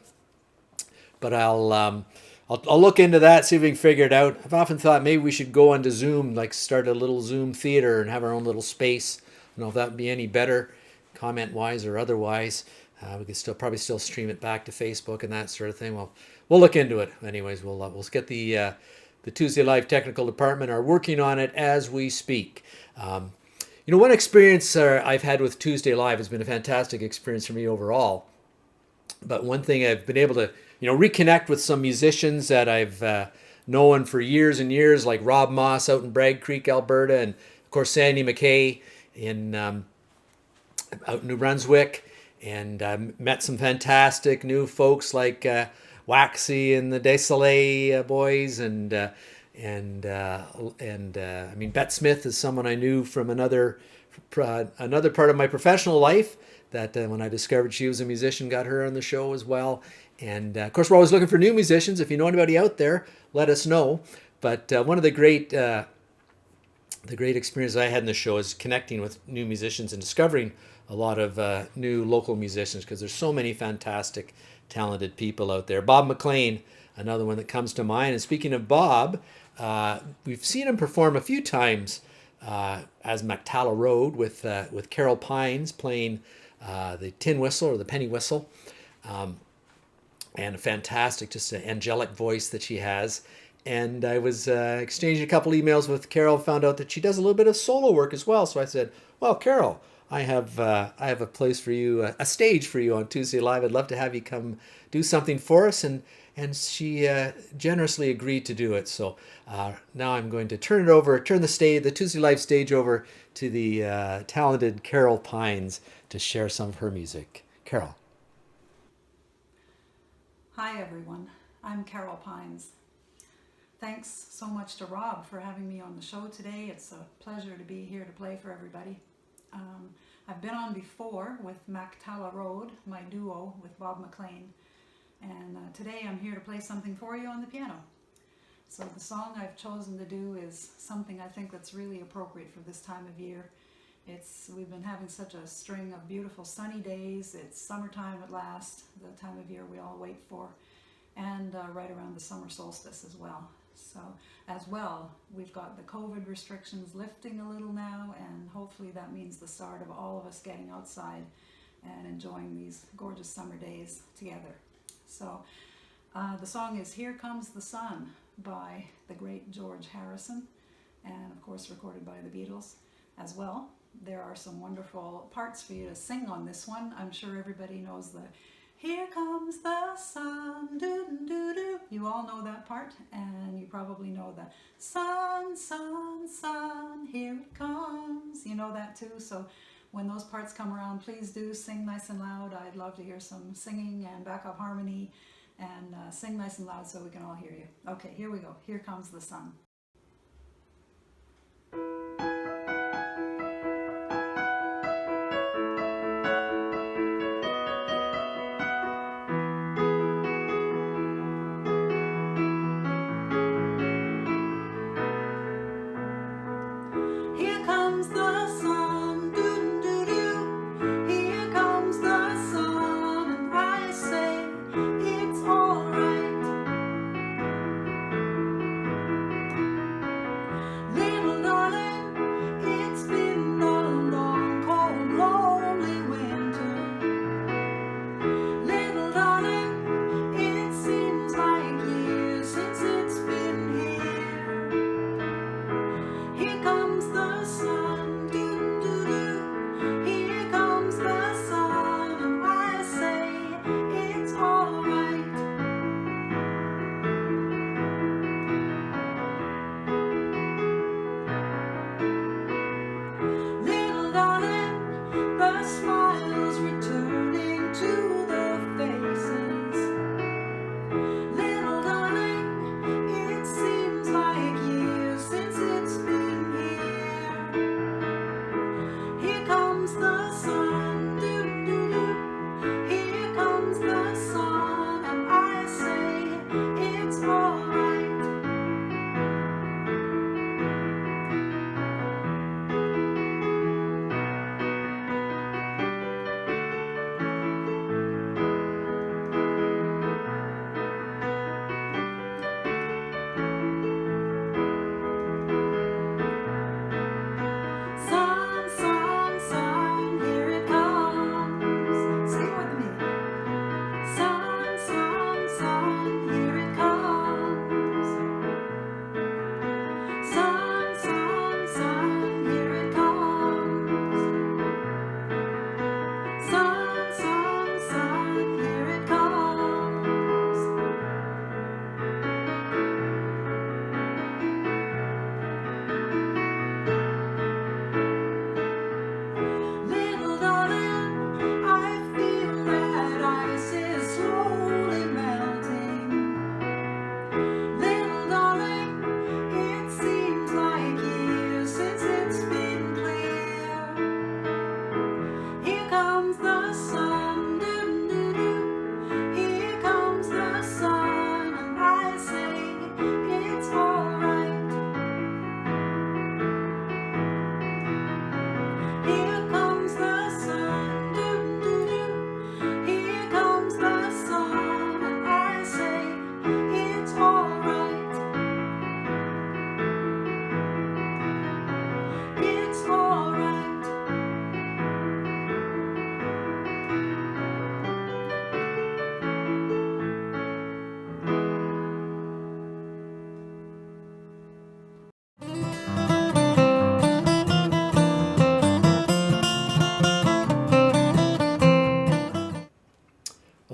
look into that, see if we can figure it out. I've often thought maybe we should go onto Zoom, like start a little Zoom theater and have our own little space. I don't know if that would be any better, comment-wise or otherwise. We could probably still stream it back to Facebook and that sort of thing. Well, we'll look into it. Anyways, we'll get the Tuesday Live technical department are working on it as we speak. One experience I've had with Tuesday Live has been a fantastic experience for me overall. But one thing I've been able to, reconnect with some musicians that I've known for years and years, like Rob Moss out in Bragg Creek, Alberta, and of course Sandy Mackay out in New Brunswick, and met some fantastic new folks like Waxy and the Desolé boys, and Bette Smith is someone I knew from another part of my professional life. That when I discovered she was a musician, got her on the show as well. And of course, we're always looking for new musicians. If you know anybody out there, let us know. But one of the great experiences I had in the show is connecting with new musicians and discovering a lot of new local musicians, because there's so many fantastic, talented people out there. Bob McLean, another one that comes to mind. And speaking of Bob, we've seen him perform a few times as Mactala Road with Carole Pines playing the tin whistle or the penny whistle, and a fantastic, just an angelic voice that she has. And I was exchanging a couple emails with Carole, found out that she does a little bit of solo work as well. So I said, well, Carole, I have a place for you, a stage for you on Tuesday Live. I'd love to have you come do something for us. And she generously agreed to do it. So now I'm going to turn the Tuesday Live stage over to the talented Carole Pines to share some of her music. Carole.
Hi everyone, I'm Carole Pines. thanks so much to Rob for having me on the show today. It's a pleasure to be here to play for everybody. I've been on before with Mackay Road, my duo with Bob McLean, and today I'm here to play something for you on the piano. So the song I've chosen to do is something I think that's really appropriate for this time of year. We've been having such a string of beautiful sunny days. It's summertime at last, the time of year we all wait for, and right around the summer solstice as well. So as well, we've got the COVID restrictions lifting a little now, and hopefully that means the start of all of us getting outside and enjoying these gorgeous summer days together. So the song is Here Comes the Sun by the great George Harrison, and of course recorded by the Beatles as well. There are some wonderful parts for you to sing on this one. I'm sure everybody knows the Here Comes the Sun, doo-doo-doo-doo. You all know that part, and you probably know the sun, sun, sun, here it comes. You know that too, so when those parts come around, please do sing nice and loud. I'd love to hear some singing and backup harmony, and sing nice and loud so we can all hear you. Okay, here we go. Here Comes the Sun.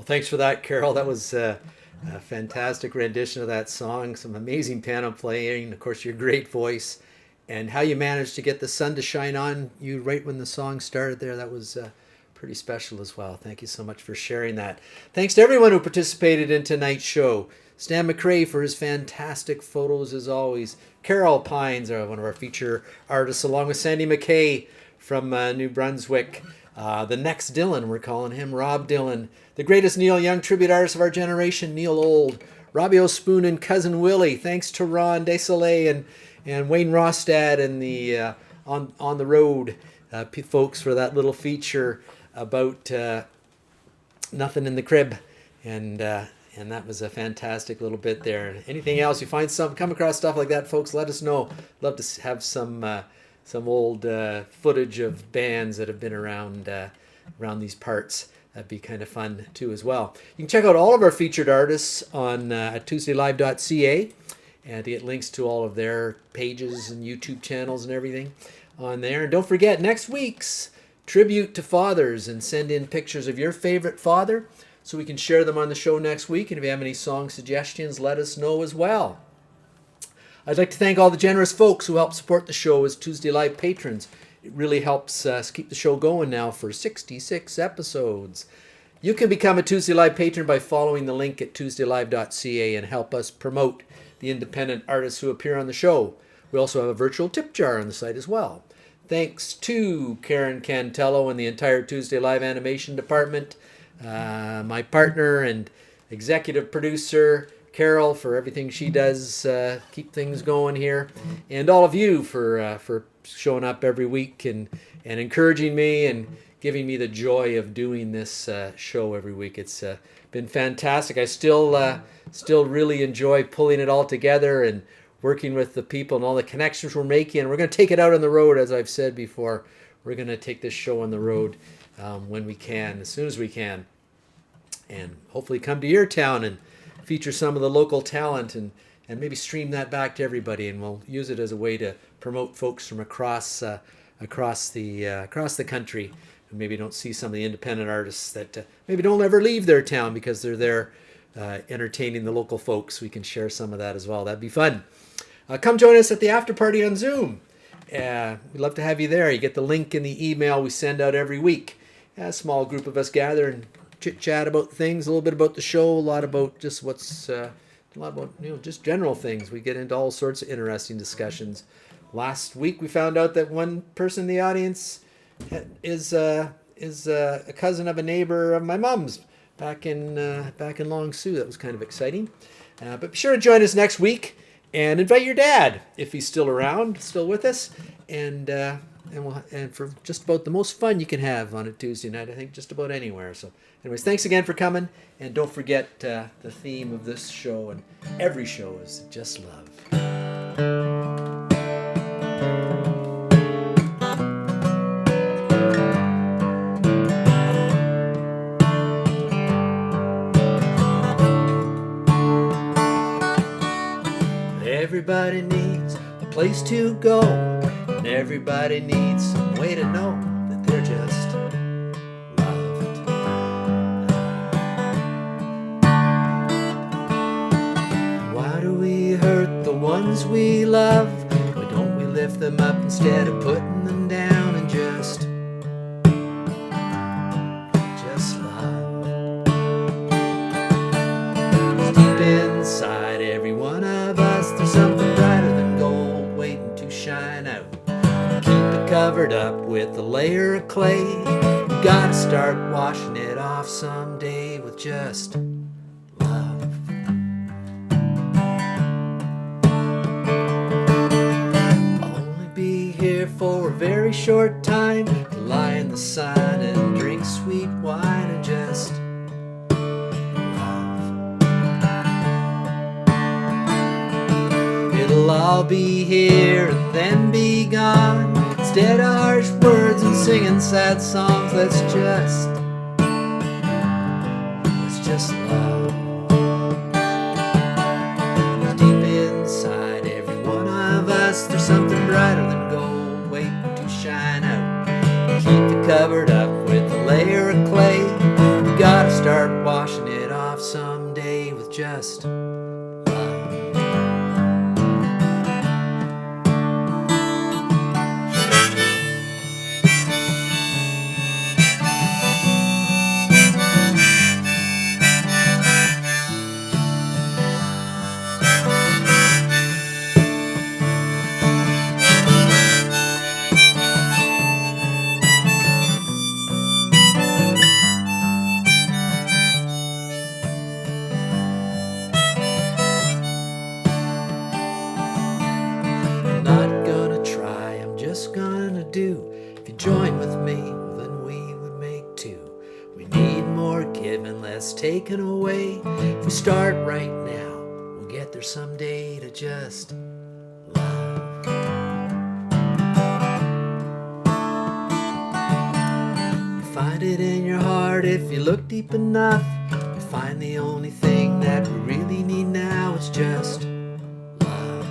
Thanks for that, Carole. That was a fantastic rendition of that song. Some amazing piano playing. Of course, your great voice, and how you managed to get the sun to shine on you right when the song started there. That was pretty special as well. Thank you so much for sharing that. Thanks to everyone who participated in tonight's show. Stan McRae for his fantastic photos as always. Carole Pines, one of our feature artists, along with Sandy Mackay from New Brunswick. The next Dylan, we're calling him, Rob Dylan. The greatest Neil Young tribute artist of our generation, Neil Old. Robbie O'Spoon and Cousin Willie. Thanks to Ron Desailly and Wayne Rostad and the on the road folks for that little feature about Nothing in the Crib. And that was a fantastic little bit there. Anything else you come across stuff like that, folks, let us know. Love to have some old footage of bands that have been around these parts. That'd be kind of fun too as well. You can check out all of our featured artists on at tuesdaylive.ca and to get links to all of their pages and YouTube channels and everything on there. And don't forget next week's tribute to fathers, and send in pictures of your favorite father so we can share them on the show next week. And if you have any song suggestions, let us know as well. I'd like to thank all the generous folks who help support the show as Tuesday Live patrons. It really helps us keep the show going now for 66 episodes. You can become a Tuesday Live patron by following the link at tuesdaylive.ca and help us promote the independent artists who appear on the show. We also have a virtual tip jar on the site as well. Thanks to Karen Cantello and the entire Tuesday Live animation department, my partner and executive producer, Carole, for everything she does, keep things going here, and all of you for showing up every week and encouraging me and giving me the joy of doing this show every week. It's been fantastic. I still really enjoy pulling it all together and working with the people and all the connections we're making. We're going to take it out on the road, as I've said before. We're going to take this show on the road when we can, as soon as we can, and hopefully come to your town and feature some of the local talent and maybe stream that back to everybody. And we'll use it as a way to promote folks from across the country who maybe don't see some of the independent artists that maybe don't ever leave their town because they're there entertaining the local folks. We can share some of that as well. That'd be fun. Come join us at the after party on Zoom. We'd love to have you there. You get the link in the email we send out every week. A small group of us gather and chit-chat about things, a little bit about the show, a lot about just just general things. We get into all sorts of interesting discussions. Last week we found out that one person in the audience is a cousin of a neighbor of my mom's back in Long Sault. That was kind of exciting. But be sure to join us next week and invite your dad if he's still around, still with us, and for just about the most fun you can have on a Tuesday night, I think just about anywhere. So anyways, thanks again for coming, and don't forget the theme of this show and every show is just love. Everybody needs a place to go, and everybody needs some way to know that they're just loved. Why do we hurt the ones we love? Why don't we lift them up instead of putting them down and just love? Deep inside every one of us, there's something brighter than gold waiting to shine out. Keep it covered up with a layer of clay. You gotta start washing it off someday with just love. I'll only be here for a very short time, to lie in the sun and drink sweet wine and just I'll be here and then be gone. Instead of harsh words and singing sad songs, let's just love. Deep inside every one of us, there's something brighter than gold waiting to shine out. Keep it covered up with a layer of clay. You gotta start washing it off someday with just just taken away. If we start right now, we'll get there someday to just love. You find it in your heart if you look deep enough. You find the only thing that we really need now is just love.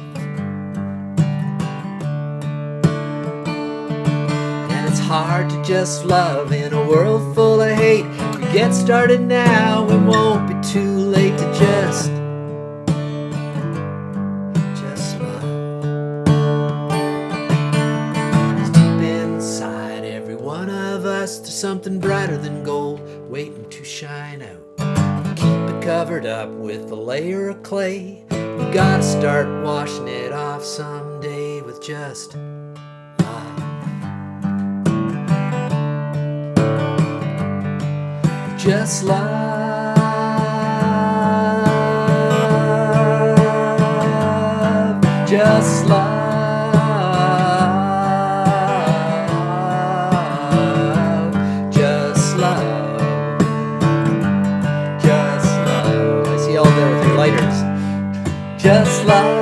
And it's hard to just love in a world full of hate. If we get started now, it won't be too late to just love. 'Cause deep inside every one of us, there's something brighter than gold waiting to shine out. Keep it covered up with a layer of clay. We gotta start washing it off someday with just love. Just love. Just love. Just love. Just love. I see all there with your lighters. Just love.